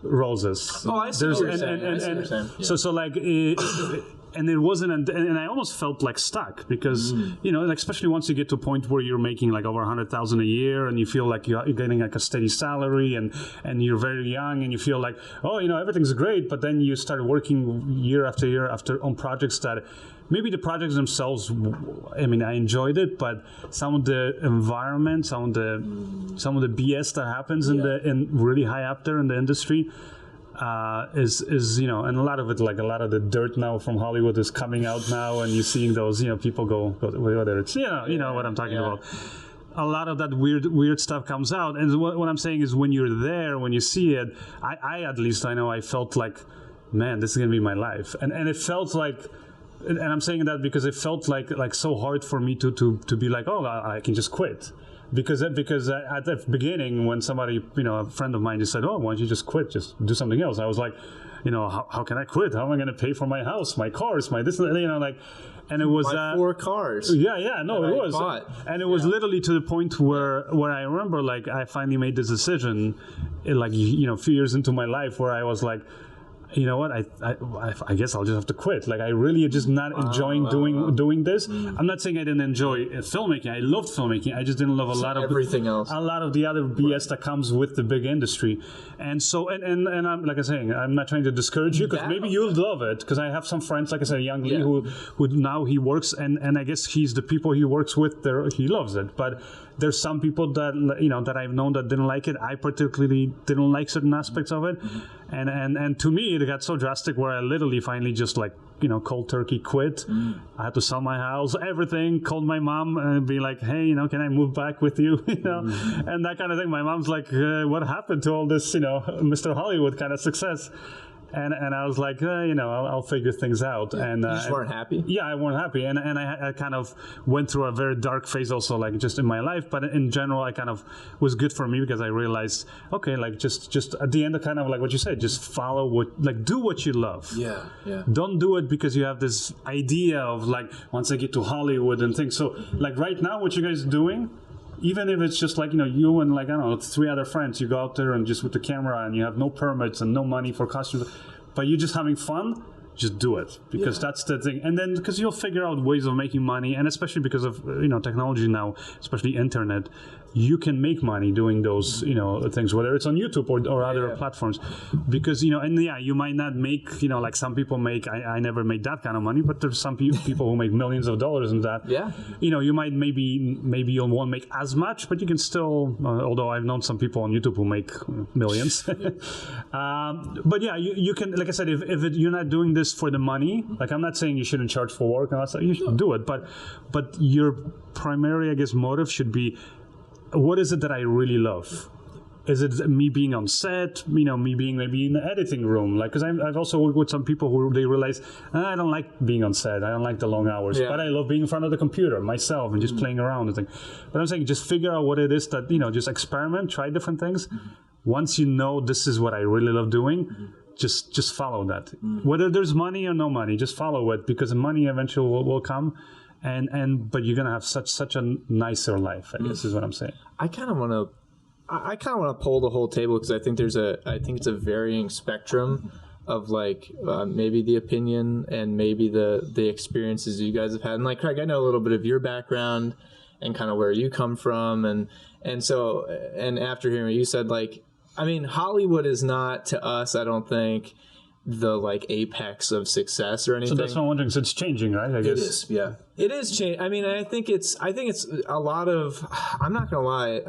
roses. Oh, I see what you're saying. So like, and it wasn't, and I almost felt like stuck because like especially once you get to a point where you're making like over $100,000 a year, and you feel like you're getting like a steady salary, and you're very young, and you feel like everything's great, but then you start working year after year on projects that. Maybe the projects themselves, I mean, I enjoyed it, but some of the environment, some of the BS that happens in really high up there in the industry, is and a lot of it, like a lot of the dirt now from Hollywood is coming out now, and you're seeing those people go whether it's you know what I'm talking about. A lot of that weird stuff comes out, and what I'm saying is when you're there, when you see it, I at least I know I felt like, man, this is gonna be my life, and it felt like. And I'm saying that because it felt like so hard for me to be like, oh, I can just quit. Because at the beginning, when somebody, a friend of mine just said, oh, why don't you just quit? Just do something else. I was like, how can I quit? How am I going to pay for my house, my cars, my this, and it was... 4 cars. Yeah, no, it was. Bought. And it was literally to the point where I remember, like, I finally made this decision, like, a few years into my life where I was like, you know what? I guess I'll just have to quit. Like I really just not enjoying doing this. I'm not saying I didn't enjoy filmmaking. I loved filmmaking. I just didn't love a lot of everything else. A lot of the other BS that comes with the big industry. And so and I'm like I saying, I'm not trying to discourage you because maybe you'll love it. Because I have some friends, like I said, young Lee, who now he works and I guess he's the people he works with. He loves it, but there's some people that that I've known that didn't like it. I particularly didn't like certain aspects of it, and to me it got so drastic where I literally finally just like cold turkey quit. I had to sell my house, everything. Called my mom and be like, hey, can I move back with you? And that kind of thing. My mom's like, what happened to all this Mr. Hollywood kind of success? And I was like, I'll figure things out. And you just weren't happy? Yeah, I weren't happy. And I kind of went through a very dark phase also, like just in my life. But in general, I kind of was good for me because I realized, okay, like just at the end, kind of like what you said, just follow do what you love. Yeah, yeah. Don't do it because you have this idea of like, once I get to Hollywood and things. So like right now, what you guys are doing, even if it's just like, you and like, I don't know, 3 other friends, you go out there and just with the camera and you have no permits and no money for costumes, but you're just having fun, just do it. Because that's the thing. And then because you'll figure out ways of making money, and especially because of, technology now, especially internet, you can make money doing those, things, whether it's on YouTube or other platforms. Because, you might not make, like some people make, I never made that kind of money, but there's some people who make millions of dollars in that. Yeah. You might maybe you won't make as much, but you can still, although I've known some people on YouTube who make millions. But yeah, you can, like I said, if you're not doing this for the money, like I'm not saying you shouldn't charge for work, you should do it, but your primary, I guess, motive should be, what is it that I really love? Is it me being on set? Me being maybe in the editing room? Like, because I've also worked with some people who they realize, I don't like being on set. I don't like the long hours, but I love being in front of the computer myself and just playing around and things. But I'm saying, just figure out what it is that, just experiment, try different things. Once you know this is what I really love doing, just follow that. Whether there's money or no money, just follow it, because the money eventually will come. But you're gonna have such a nicer life, I guess is what I'm saying. I kind of want to pull the whole table, because I think it's a varying spectrum of like maybe the opinion and maybe the experiences you guys have had. And like Craig, I know a little bit of your background and kind of where you come from, and after hearing what you said, like, I mean, Hollywood is not, to us, I don't think, the like apex of success or anything. So that's what I'm wondering. So it's changing, right? I guess it is. Yeah, it is changing. I mean, I think it's a lot of. I'm not gonna lie.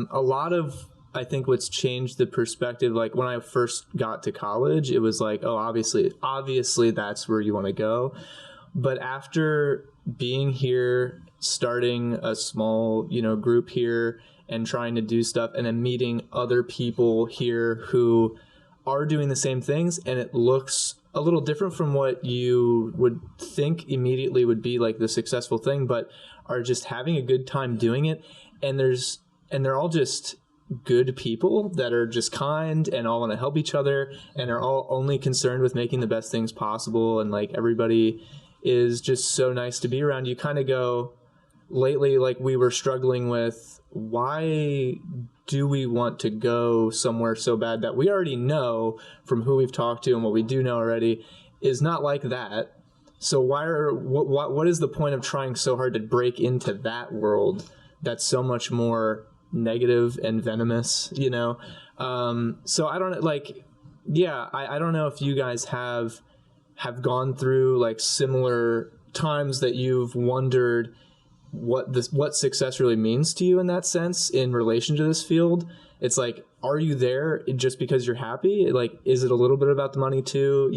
A lot of, I think what's changed the perspective. Like when I first got to college, it was like, oh, obviously that's where you want to go. But after being here, starting a small group here and trying to do stuff, and then meeting other people here who are doing the same things, and it looks a little different from what you would think immediately would be like the successful thing, but are just having a good time doing it. And they're all just good people that are just kind and all want to help each other and are all only concerned with making the best things possible. And like everybody is just so nice to be around. You kind of go, lately, like we were struggling with, why do we want to go somewhere so bad that we already know from who we've talked to and what we do know already is not like that? So what is the point of trying so hard to break into that world that's so much more negative and venomous, So I don't like, I don't know if you guys have gone through like similar times that you've wondered what success really means to you in that sense in relation to this field. It's like, are you there just because you're happy? Like, is it a little bit about the money too?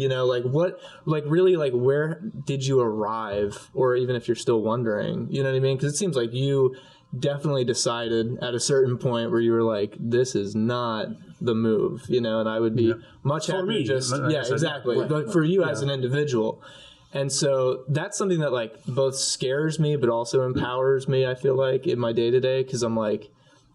Where did you arrive? Or even if you're still wondering, you know what I mean? Because it seems like you definitely decided at a certain point where you were like, this is not the move, and I would be much happier just, exactly. Right. But for you as an individual. And so that's something that like both scares me, but also empowers me, I feel like, in my day-to-day, because I'm like,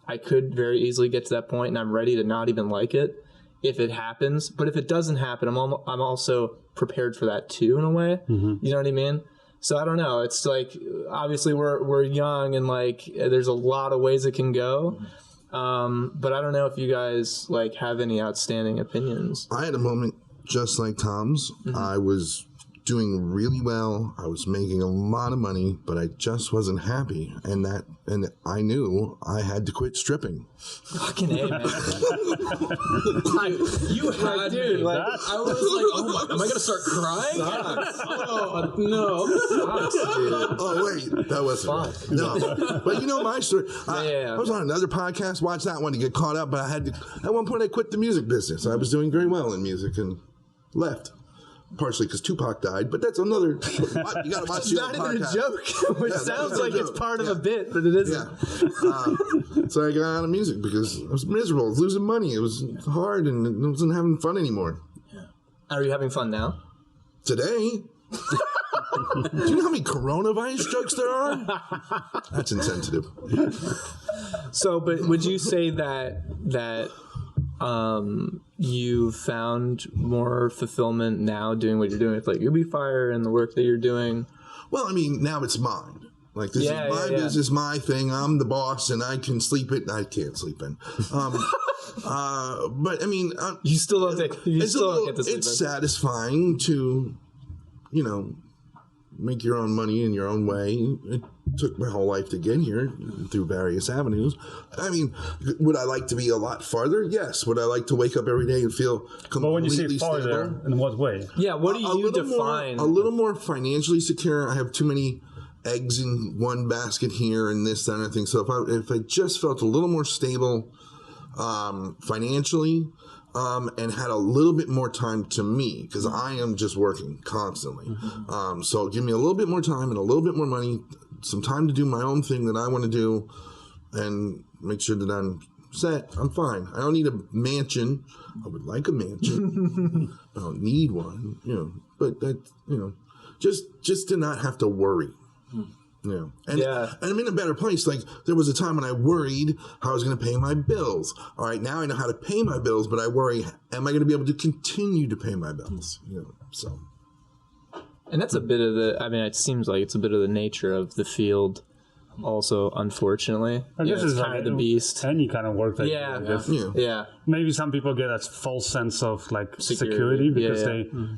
I could very easily get to that point and I'm ready to not even like it if it happens. But if it doesn't happen, I'm also prepared for that too, in a way. Mm-hmm. You know what I mean? So I don't know. It's like, obviously we're young and like there's a lot of ways it can go. But I don't know if you guys like have any outstanding opinions. I had a moment just like Tom's. Mm-hmm. I was doing really well. I was making a lot of money, but I just wasn't happy. And I knew I had to quit stripping. Fucking A, man. You had dude, me. like, I was like, oh my, am I gonna start crying? Oh no. Oh wait, that wasn't right. No. But you know my story. I was on another podcast, watched that one to get caught up, but I had to, at one point I quit the music business. I was doing very well in music and left. Partially because Tupac died, but that's another. You gotta watch the Not even podcast. a joke, which sounds like it's part of a bit, but it isn't. So I got out of music because I was miserable. I was losing money. It was hard, and I wasn't having fun anymore. Are you having fun now? Today. Do you know how many coronavirus jokes there are? That's insensitive. So, but would you say that you found more fulfillment now doing what you're doing with like UbiFire and the work that you're doing? Well, I mean, now it's mine. Like, this is my business, my thing. I'm the boss, and I can sleep it. I can't sleep in. But I mean, you still don't take. You still don't get to sleep. It's satisfying to, make your own money in your own way. It took my whole life to get here through various avenues. I mean, would I like to be a lot farther? Yes. Would I like to wake up every day and feel completely But when you say stable? farther, in what way? Yeah, what do you define? A little more financially secure. I have too many eggs in one basket here and this, that, and everything. So if I just felt a little more stable financially, and had a little bit more time to me, because I am just working constantly. Mm-hmm. So give me a little bit more time and a little bit more money, some time to do my own thing that I want to do, and make sure that I'm set. I'm fine. I don't need a mansion. I would like a mansion. I don't need one, but that, just to not have to worry. Yeah. And I'm in a better place. Like, there was a time when I worried how I was going to pay my bills. All right, now I know how to pay my bills, but I worry, am I going to be able to continue to pay my bills? So. And that's a bit of it seems like it's a bit of the nature of the field also, unfortunately. And this is kind of the beast. Any kind of work that you do. Yeah. Maybe some people get a false sense of like security because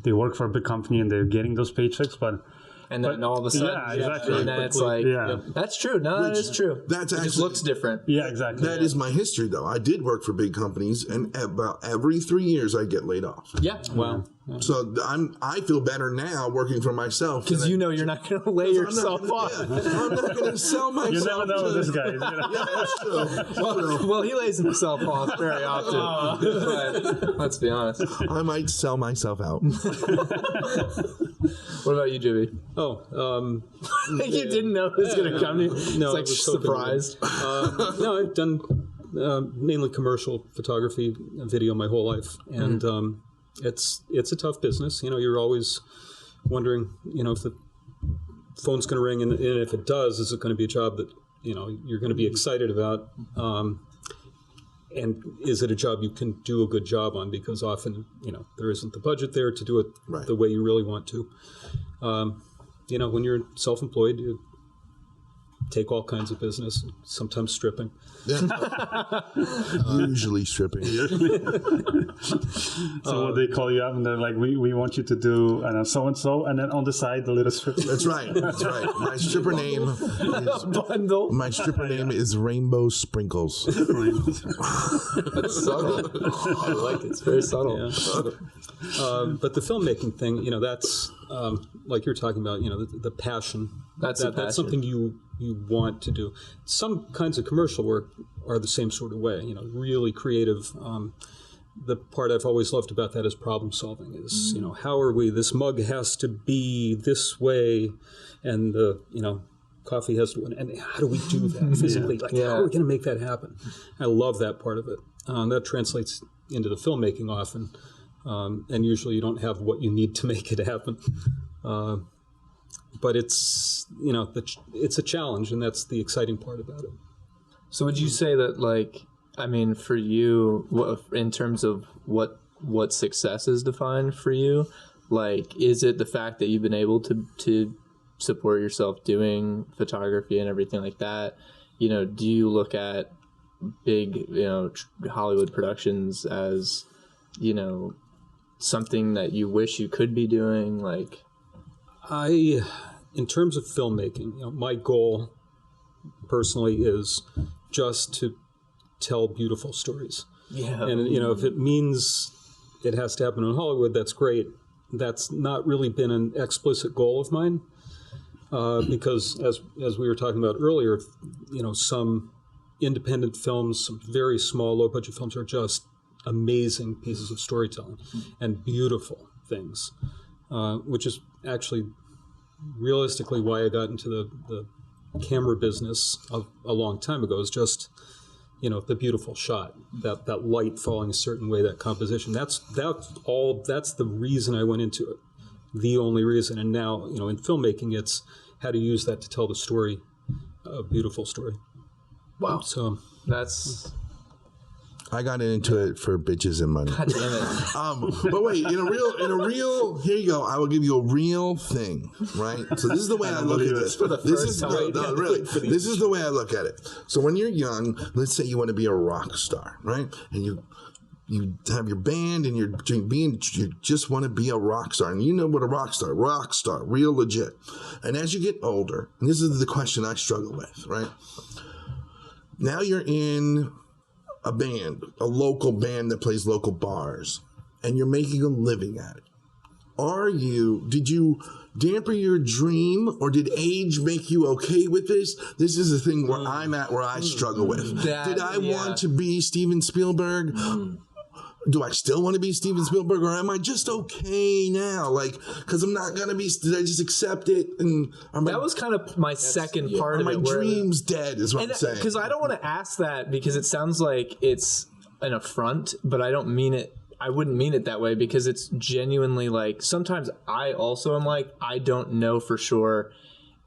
they work for a big company and they're getting those paychecks, but all of a sudden, exactly. And then it's like, that's true. No, that is true. That's it actually, just looks different. Yeah, exactly. That is my history, though. I did work for big companies, and about every 3 years, I get laid off. Yeah. Wow. So I feel better now working for myself because you're not going to lay yourself off. I'm not going to sell myself. You never know this guy. That's true. Well, he lays himself off very often. But let's be honest. I might sell myself out. What about you, Jimmy? You didn't know it was going to come to you? No, it's like surprised. No, I've done mainly commercial photography, video my whole life, and it's a tough business. You're always wondering, if the phone's going to ring, and if it does, is it going to be a job that you're going to be excited about, and is it a job you can do a good job on? Because often, there isn't the budget there to do it the way you really want to. When you're self-employed, you take all kinds of business, sometimes stripping. Yeah. Usually stripping. So what they call you up and they're like, we want you to do so-and-so, and then on the side, the little strip. That's right. My stripper name is Bundle. My stripper name is Rainbow Sprinkles. That's subtle. I like it. It's very subtle. Yeah. But the filmmaking thing, that's like you're talking about, the passion. That's something you want to do. Some kinds of commercial work are the same sort of way, really creative. The part I've always loved about that is problem solving is, how are we, this mug has to be this way, and the, coffee has to, and how do we do that physically? How are we going to make that happen? I love that part of it. That translates into the filmmaking often, and usually you don't have what you need to make it happen. But it's, it's a challenge, and that's the exciting part about it. So would you say that, for you, in terms of what success is defined for you, is it the fact that you've been able to support yourself doing photography and everything like that? Do you look at big, Hollywood productions as, something that you wish you could be doing? In terms of filmmaking, my goal personally is just to tell beautiful stories. Yeah. And, if it means it has to happen in Hollywood, that's great. That's not really been an explicit goal of mine because, as we were talking about earlier, some independent films, some very small, low-budget films are just amazing pieces of storytelling and beautiful things, which is actually realistically why I got into the camera business a long time ago, is just the beautiful shot, that light falling a certain way, that composition. That's the reason I went into it, the only reason. And now, in filmmaking, it's how to use that to tell the story, a beautiful story. Wow. So that's... I got into it for bitches and money. God damn it. But wait, in a real, here you go. I will give you a real thing, right? So this is the way I look at this. This is the way I look at it. So when you're young, let's say you want to be a rock star, right? And you have your band and you just want to be a rock star. And you know what a rock star, real legit. And as you get older, and this is the question I struggle with, right? Now you're in a band, a local band that plays local bars, and you're making a living at it. Did you damper your dream, or did age make you okay with this? This is the thing where I'm at, where I struggle with. Did I want to be Steven Spielberg? Do I still want to be Steven Spielberg, or am I just okay now? Because I'm not going to be, did I just accept it? And that was kind of my second part of it. My dream's dead, is what I'm saying. Because I don't want to ask that, because it sounds like it's an affront, but I don't mean it. I wouldn't mean it that way, because it's genuinely sometimes I also am I don't know for sure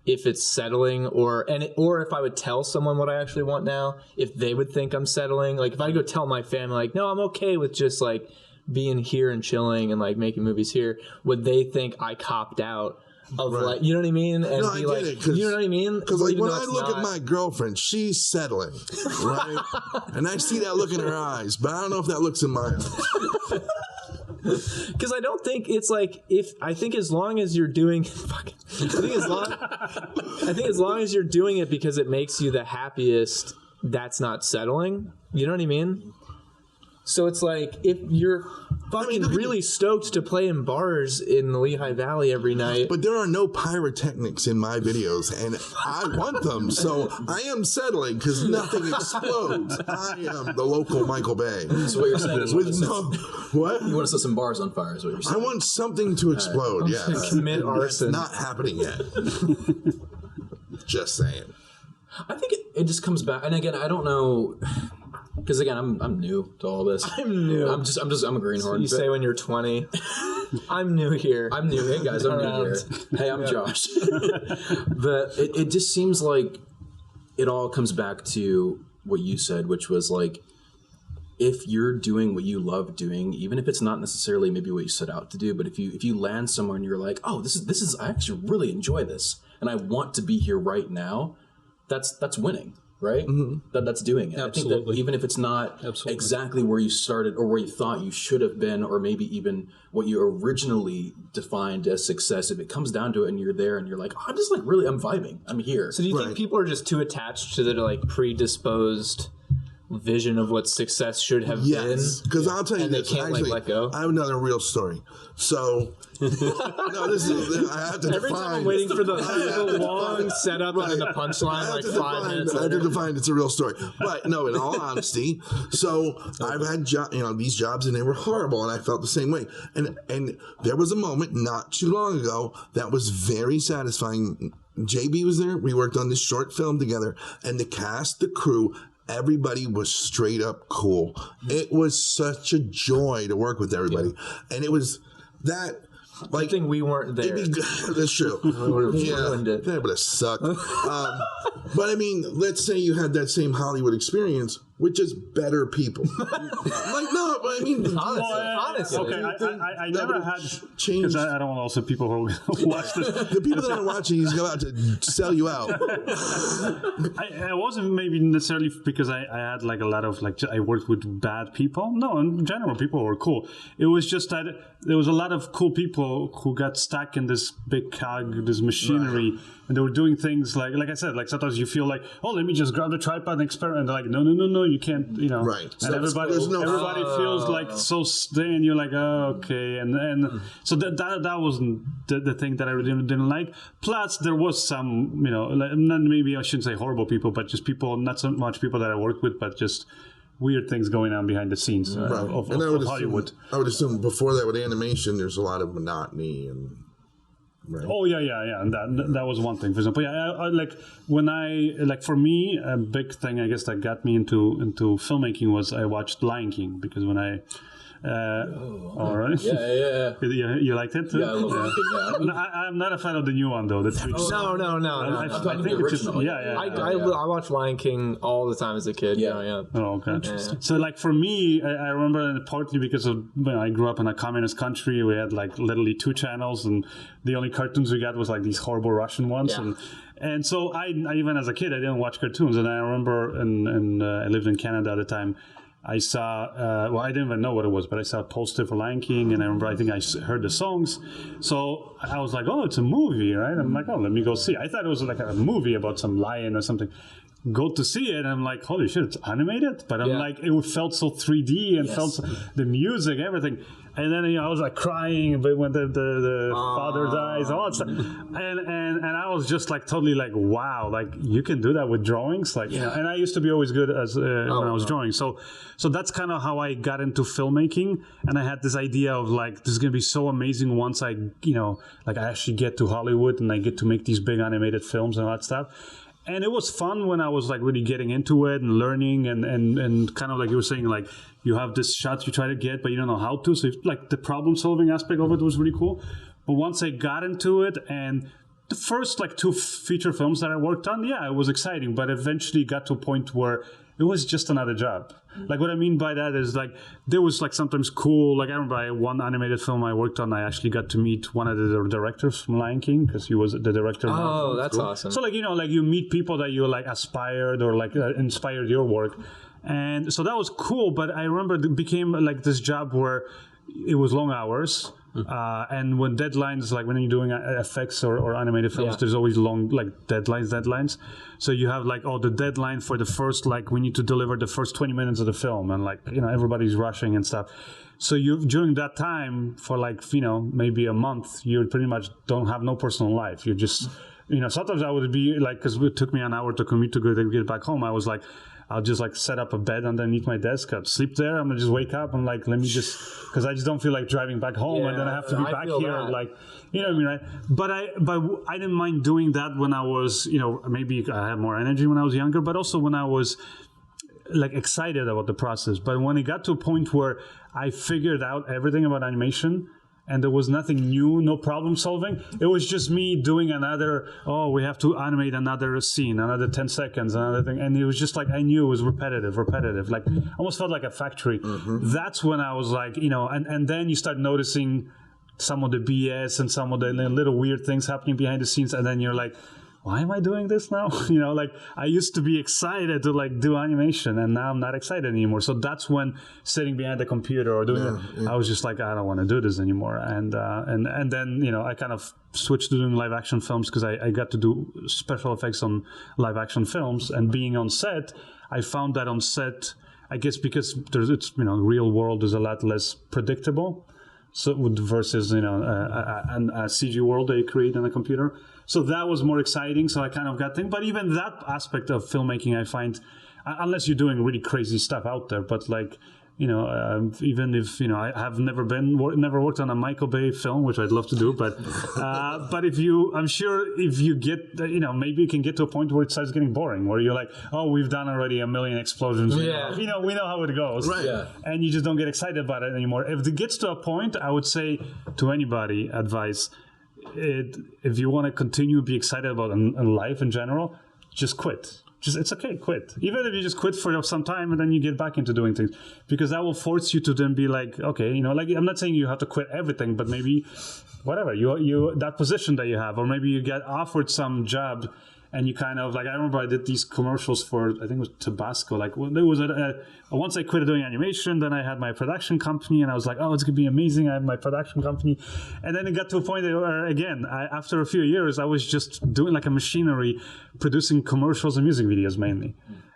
if it's settling, or if I would tell someone what I actually want now, if they would think I'm settling. If I go tell my family, no, I'm okay with just being here and chilling and making movies here, would they think I copped out of you know what I mean? And no, I get it. You know what I mean? Because when I look at my girlfriend, she's settling, right? And I see that look in her eyes, but I don't know if that looks in my eyes. Because I don't think it's I think as long as you're doing I think as long as you're doing it because it makes you the happiest, that's not settling. You know what I mean? So it's if you're fucking really stoked to play in bars in the Lehigh Valley every night. But there are no pyrotechnics in my videos, and I want them, so I am settling because nothing explodes. I am the local Michael Bay. So what you're saying is what? You want to set some bars on fire is what you're saying. I want something to explode, yes. Commit arson. That's not happening yet. Just saying. I think it just comes back, and again, I don't know... Because again, I'm new to all this. I'm new. I'm a greenhorn. You say when you're 20. I'm new here. I'm new. Hey guys, I'm new here. Hey, I'm Josh. But it just seems like it all comes back to what you said, which was if you're doing what you love doing, even if it's not necessarily maybe what you set out to do, but if you land somewhere and you're oh, this is I actually really enjoy this, and I want to be here right now, that's winning. Right? Mm-hmm. That's doing it. Absolutely. I think that even if it's not exactly where you started or where you thought you should have been, or maybe even what you originally defined as success, if it comes down to it and you're there and you're oh, I'm just really, I'm vibing. I'm here. So do you think people are just too attached to their predisposed vision of what success should have been? Yes, because I'll tell you and this. They can't actually, let go? I have another real story. So, no, this is, I have to Every define. time I'm waiting for the long setup and then the punchline, 5 minutes later. I have to define it's a real story. But no, in all honesty, so I've had these jobs and they were horrible, and I felt the same way. And there was a moment not too long ago that was very satisfying. JB was there. We worked on this short film together, and the cast, the crew, everybody was straight up cool. It was such a joy to work with everybody. And it was that, Good thing we weren't there. That's true. Ruined it. That would have sucked. But I mean, let's say you had that same Hollywood experience. with just better people. No, but I mean, honestly. Okay, I never had changed. I don't want also people who watch this. The people that are watching, he's about to sell you out. I wasn't maybe necessarily because I had like a lot of I worked with bad people. No, in general, people were cool. It was just that there was a lot of cool people who got stuck in this big cog, this machinery, and they were doing things like I said, like sometimes you feel like, oh, let me just grab the tripod and experiment. And they're like, no, you can't, Right. And So everybody feels like so and you're like, oh, okay, and so that wasn't the thing that I really didn't like. Plus, there was some, maybe I shouldn't say horrible people, but just people, not so much people that I worked with, but just weird things going on behind the scenes of Hollywood. I would assume before that with animation, there's a lot of monotony and. Right. Oh yeah, and that was one thing. For example, for me, a big thing I guess that got me into filmmaking was I watched Lion King because when I. All right. Yeah. You liked it? Yeah, I love Lion King. No, I'm not a fan of the new one though. No. I think it's just, I watched Lion King all the time as a kid. Yeah. Oh, okay. Yeah. So for me, I remember partly because of I grew up in a communist country. We had literally 2 channels, and the only cartoons we got was these horrible Russian ones. Yeah. And so I even as a kid I didn't watch cartoons, and I remember I lived in Canada at the time. I saw, I didn't even know what it was, but I saw a poster for Lion King, and I think I heard the songs. So I was like, oh, it's a movie, right? I'm like, oh, let me go see it. I thought it was a movie about some lion or something. Go to see it, and I'm like, holy shit, it's animated? But I'm it felt so 3D and felt the music, everything. And then I was crying, but when the father dies, all that stuff, and I was just totally wow, you can do that with drawings, And I used to be always good as when I was drawing, so that's kind of how I got into filmmaking, and I had this idea of this is gonna be so amazing once I I actually get to Hollywood and I get to make these big animated films and all that stuff. And it was fun when I was really getting into it and learning and kind of you were saying, you have this shot you try to get, but you don't know how to. So the problem solving aspect of it was really cool. But once I got into it, and the first 2 feature films that I worked on, it was exciting, but eventually got to a point where it was just another job. What I mean by that is there was sometimes cool, I remember one animated film I worked on, I actually got to meet one of the directors from Lion King because he was the director. Oh, that's awesome. So you meet people that you aspired or inspired your work. And so that was cool, but I remember it became this job where it was long hours. And when deadlines, when you're doing effects or animated films, there's always long deadlines. So you have the deadline for the first we need to deliver the first 20 minutes of the film, and everybody's rushing and stuff. So during that time for maybe a month, you pretty much don't have no personal life. You're just sometimes I would be because it took me an hour to commute to get back home. I was I'll just set up a bed underneath my desk. I'll sleep there. I'm gonna just wake up and let me just because I just don't feel like driving back home, and then I have to be back here. You know what I mean, right? But I didn't mind doing that when I was maybe I had more energy when I was younger, but also when I was excited about the process. But when it got to a point where I figured out everything about animation, and there was nothing new, no problem solving. It was just me doing we have to animate another scene, another 10 seconds, another thing. And it was just I knew it was repetitive. Almost felt like a factory. Mm-hmm. That's when I was and then you start noticing some of the BS and some of the little weird things happening behind the scenes. And then you're why am I doing this now? I used to be excited to do animation, and now I'm not excited anymore. So that's when sitting behind the computer or doing it, I was just I don't want to do this anymore. And then I kind of switched to doing live action films because I got to do special effects on live action films. And being on set, I found that on set, I guess because it's real world is a lot less predictable. So versus a CG world that you create on a computer. So that was more exciting. So I kind of got things. But even that aspect of filmmaking, I find, unless you're doing really crazy stuff out there, but even if I have never worked on a Michael Bay film, which I'd love to do, but I'm sure if you get maybe you can get to a point where it starts getting boring, where you're we've done already a million explosions, we know how it goes, right? And you just don't get excited about it anymore. If it gets to a point, I would say to anybody, advice, if you want to continue to be excited about life in general, just quit. it's okay, quit. Even if you just quit for some time and then you get back into doing things, because that will force you to then be like, okay, like I'm not saying you have to quit everything, but maybe whatever you that position that you have, or maybe you get offered some job. And you kind of like, I remember I did these commercials for, I think it was Tabasco. Like, well, there was once I quit doing animation, then I had my production company, and I was like, oh, it's gonna be amazing. I have my production company, and then it got to a point where, again, after a few years, I was just doing like a machinery, producing commercials and music videos mainly,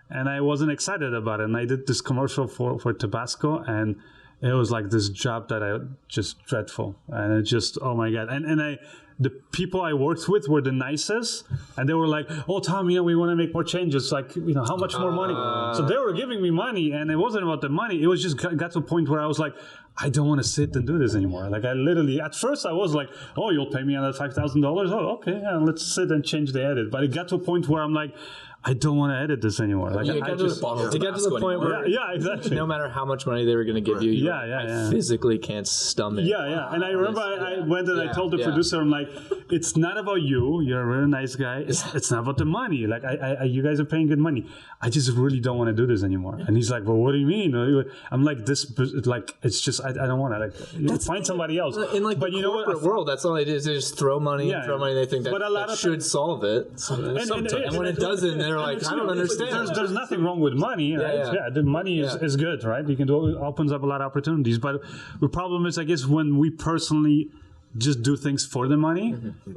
and I wasn't excited about it. And I did this commercial for Tabasco, and it was like this job that I just dreadful, and it just, oh my god, and the people I worked with were the nicest, and they were like, oh, Tom, we want to make more changes. Like, how much more money? So they were giving me money, and it wasn't about the money. It was just got to a point where I was like, I don't want to sit and do this anymore. Like, I literally, at first I was like, oh, you'll pay me another $5,000? Oh, okay, yeah, let's sit and change the edit. But it got to a point where I'm like, I don't want to edit this anymore. Like, it got to the point where, exactly. No matter how much money they were going to give you, I physically can't stomach. Yeah. And I remember I went and I told the producer, I'm like, it's not about you. You're a really nice guy. It's not about the money. Like, you guys are paying good money. I just really don't want to do this anymore. And he's like, well, what do you mean? I'm like, it's just, I don't want to. Like, find somebody else. In like the corporate world, that's all they do is they just throw money and throw money. They think that should solve it. And when it doesn't, they're like, I don't understand. There's nothing wrong with money, right? Yeah, the money is good, right? You can do, it opens up a lot of opportunities. But the problem is, I guess, when we personally just do things for the money,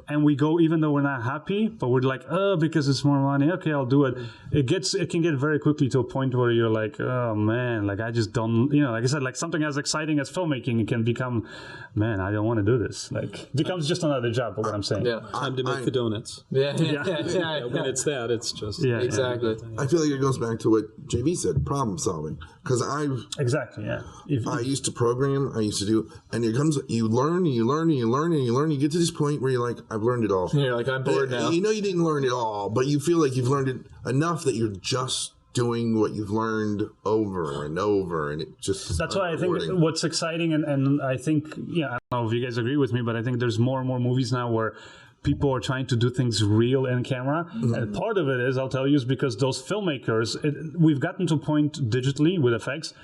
and we go even though we're not happy, but we're like, oh, because it's more money, okay, I'll do it. It can get very quickly to a point where you're like, oh man, like I just don't, like I said, like something as exciting as filmmaking, it can become, man, I don't want to do this. Like, it becomes just another job. But what I'm saying, time to make the donuts. When it's that, it's just exactly. I feel like it goes back to what JB said, problem solving. Because I used to program, I used to do, and it comes, you learn, you get to this point where you're like, I've learned it all. You're like, I'm bored now. You know you didn't learn it all, but you feel like you've learned it enough that you're just doing what you've learned over and over, and it just that's why I think what's exciting, and I think, I don't know if you guys agree with me, but I think there's more and more movies now where people are trying to do things real in camera. And part of it is, I'll tell you, is because those filmmakers, we've gotten to a point digitally with effects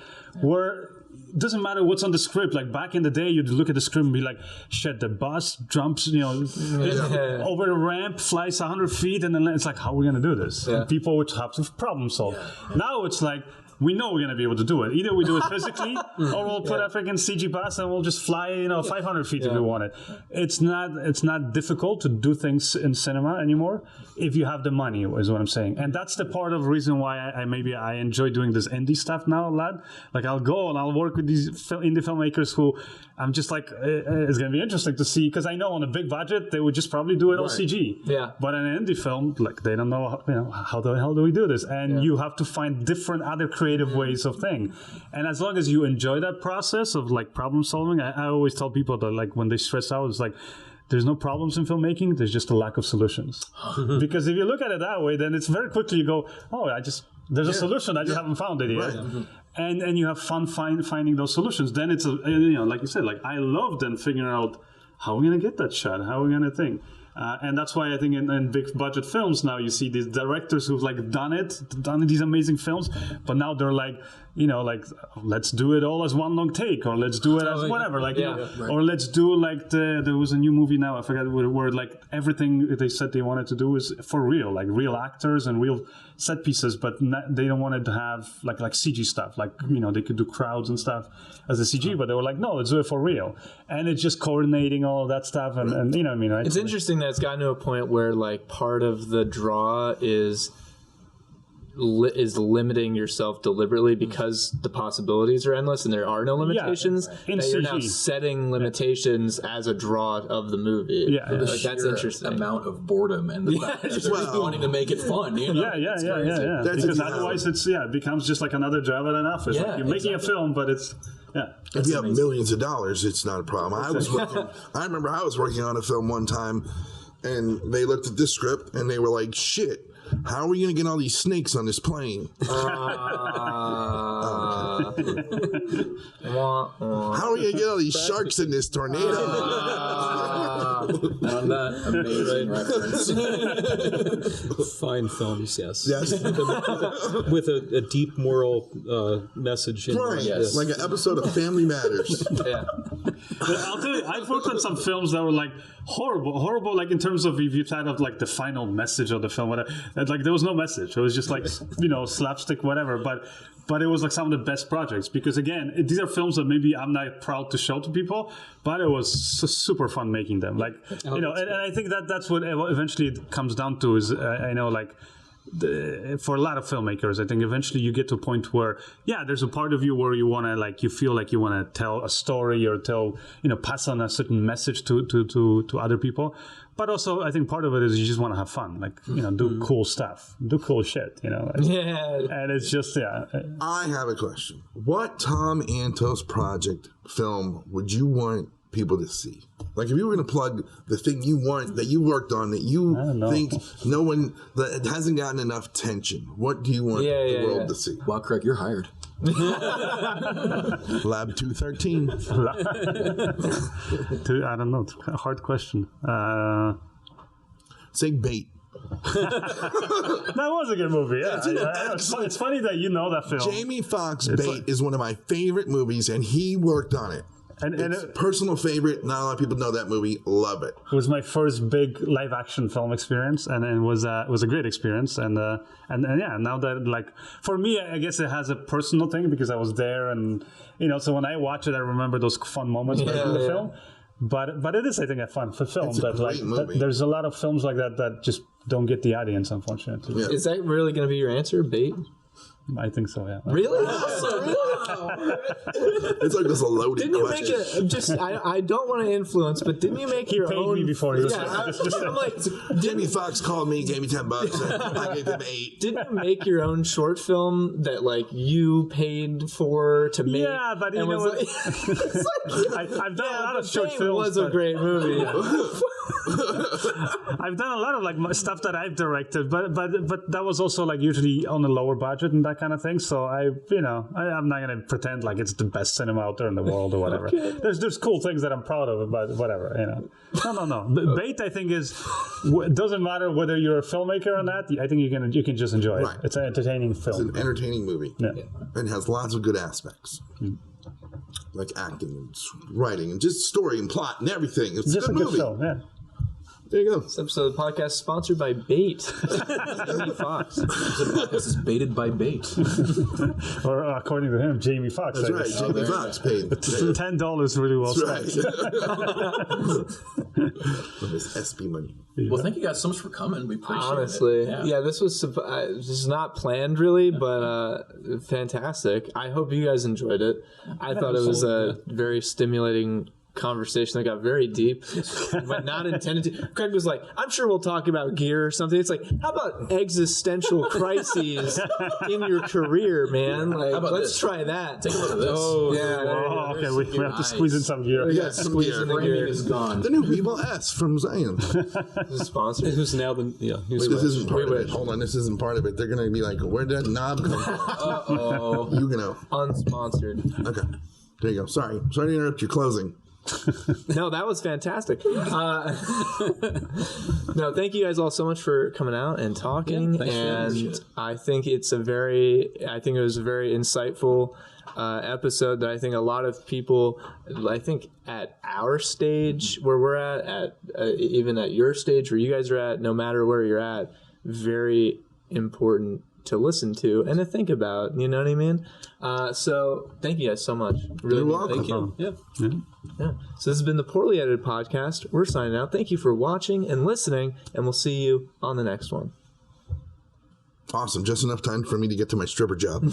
where it doesn't matter what's on the script. Like back in the day, you'd look at the script and be like, shit, the bus jumps, over the ramp, flies 100 feet, and then it's like, how are we going to do this? And people would have to problem solve. Now it's like, we know we're going to be able to do it. Either we do it physically, or we'll put a freaking CG bus and we'll just fly, 500 feet if we want it. It's not difficult to do things in cinema anymore if you have the money, is what I'm saying. And that's the part of the reason why I enjoy doing this indie stuff now a lot. Like, I'll go and I'll work with these indie filmmakers who I'm just like, it's going to be interesting to see, because I know on a big budget they would just probably do it all CG. Yeah. But in an indie film, like, they don't know, how the hell do we do this? And you have to find different other creative ways of thing. And as long as you enjoy that process of like problem solving, I always tell people that, like, when they stress out, it's like, there's no problems in filmmaking, there's just a lack of solutions. Because if you look at it that way, then it's very quickly you go, oh, there's a solution, I just haven't found it yet. Right. And you have fun finding those solutions. Then it's like you said, like, I love then figuring out how we're gonna get that shot, how we're gonna think. And that's why I think in big budget films now you see these directors who've like done these amazing films, but now they're like, like, let's do it all as one long take, or let's do it as whatever, like, or let's do like there was a new movie now, I forgot where like everything they said they wanted to do is for real, like real actors and real set pieces, but they don't want it to have like CG stuff, like, they could do crowds and stuff as a CG, but they were like, no, let's do it for real. And it's just coordinating all of that stuff, and you know what I mean, right? It's interesting that it's gotten to a point where like part of the draw is limiting yourself deliberately because the possibilities are endless and there are no limitations. That you're now setting limitations as a draw of the movie. Like, that's interesting. Amount of boredom and the fact that they're just wanting to make it fun. Yeah. Because otherwise it becomes just like another job at an office. Like, you're making a film, but it's if you have millions of dollars, it's not a problem. I remember I was working on a film one time, and they looked at this script and they were like, shit, how are we going to get all these snakes on this plane? How are we gonna get all these sharks in this tornado? On that amazing reference. Fine films, yes. Yes. With a deep moral message. In Right. Yes. Like an episode of Family Matters. Yeah. But I'll tell you, I've worked on some films that were like horrible, like in terms of if you thought of like the final message of the film, whatever. And, like there was no message. It was just like slapstick, whatever. But it was like some of the best projects because again, these are films that maybe I'm not proud to show to people, but it was super fun making them. Like and I think that's what eventually it comes down to is I know like. For a lot of filmmakers, I think eventually you get to a point where, there's a part of you where you want to, like, you feel like you want to tell a story or pass on a certain message to other people. But also, I think part of it is you just want to have fun, like, do cool stuff, do cool shit, And it's just, I have a question. What Tom Antos project film would you want people to see? Like if you were going to plug the thing you want that you worked on that you think no one that it hasn't gotten enough attention, what do you want the world to see? Wow, Craig, you're hired. Lab 213. I don't know. It's a hard question. Say Bait. That was a good movie. Yeah, it's funny that you know that film. Jamie Foxx Bait is one of my favorite movies, and he worked on it. And it's personal favorite. Not a lot of people know that movie. Love it. It was my first big live action film experience, and it was a great experience. And now that like for me, I guess it has a personal thing because I was there, and so when I watch it, I remember those fun moments in the film. But it is, I think, a fun film. There's a lot of films like that just don't get the audience, unfortunately. Yeah. Is that really going to be your answer, Bait? I think so, yeah. Really? It's like this a loaded question. Make I don't want to influence, but didn't you make your own? He paid me before. I'm like, Jamie Foxx called me, gave me $10. I gave him 8. Didn't you make your own short film that like you paid for to make? Yeah, but you know what? I've done a lot of short films. It was a great movie. I've done a lot of like stuff that I've directed, but that was also like usually on a lower budget and that kind of thing. So I'm not gonna pretend like it's the best cinema out there in the world or whatever. Okay. There's cool things that I'm proud of, but whatever, No. Bait, I think doesn't matter whether you're a filmmaker or not. I think you can just enjoy it. It's an entertaining film. It's an entertaining movie. Yeah. And has lots of good aspects. Like acting and writing and just story and plot and everything. It's just a good film, yeah. There you go. This episode of the podcast is sponsored by Bait. Jamie Foxx. The podcast is baited by Bait. Or according to him, Jamie Foxx. That's right. Jamie Foxx paid $10 really well spent. From his SP money. Well, thank you guys so much for coming. We appreciate Honestly, it. Yeah, this is not planned really, but fantastic. I hope you guys enjoyed it. I thought it was a very stimulating conversation that got very deep, but not intended to. Craig was like, I'm sure we'll talk about gear or something. It's like, how about existential crises in your career, man? Like, let's try that. Take a look at this. Okay, we have to squeeze in some gear. Yeah, squeeze in the gear. Is gone. The new Weeble S from Zion. This is sponsored. Who's now the This isn't part of it. Hold on, this isn't part of it. They're gonna be like, where'd that knob come from? Uh-oh. Unsponsored. Okay. There you go. Sorry to interrupt your closing. No, that was fantastic. No, thank you guys all so much for coming out and talking. And I think it was a very insightful episode that I think a lot of people, I think at our stage where we're at even at your stage where you guys are at, no matter where you're at, very important to listen to and to think about. You know what I mean? So thank you guys so much. Really, You're welcome. Thank you. Yeah. So this has been the Poorly Edited Podcast. We're signing out. Thank you for watching and listening, and we'll see you on the next one. Awesome. Just enough time for me to get to my stripper job.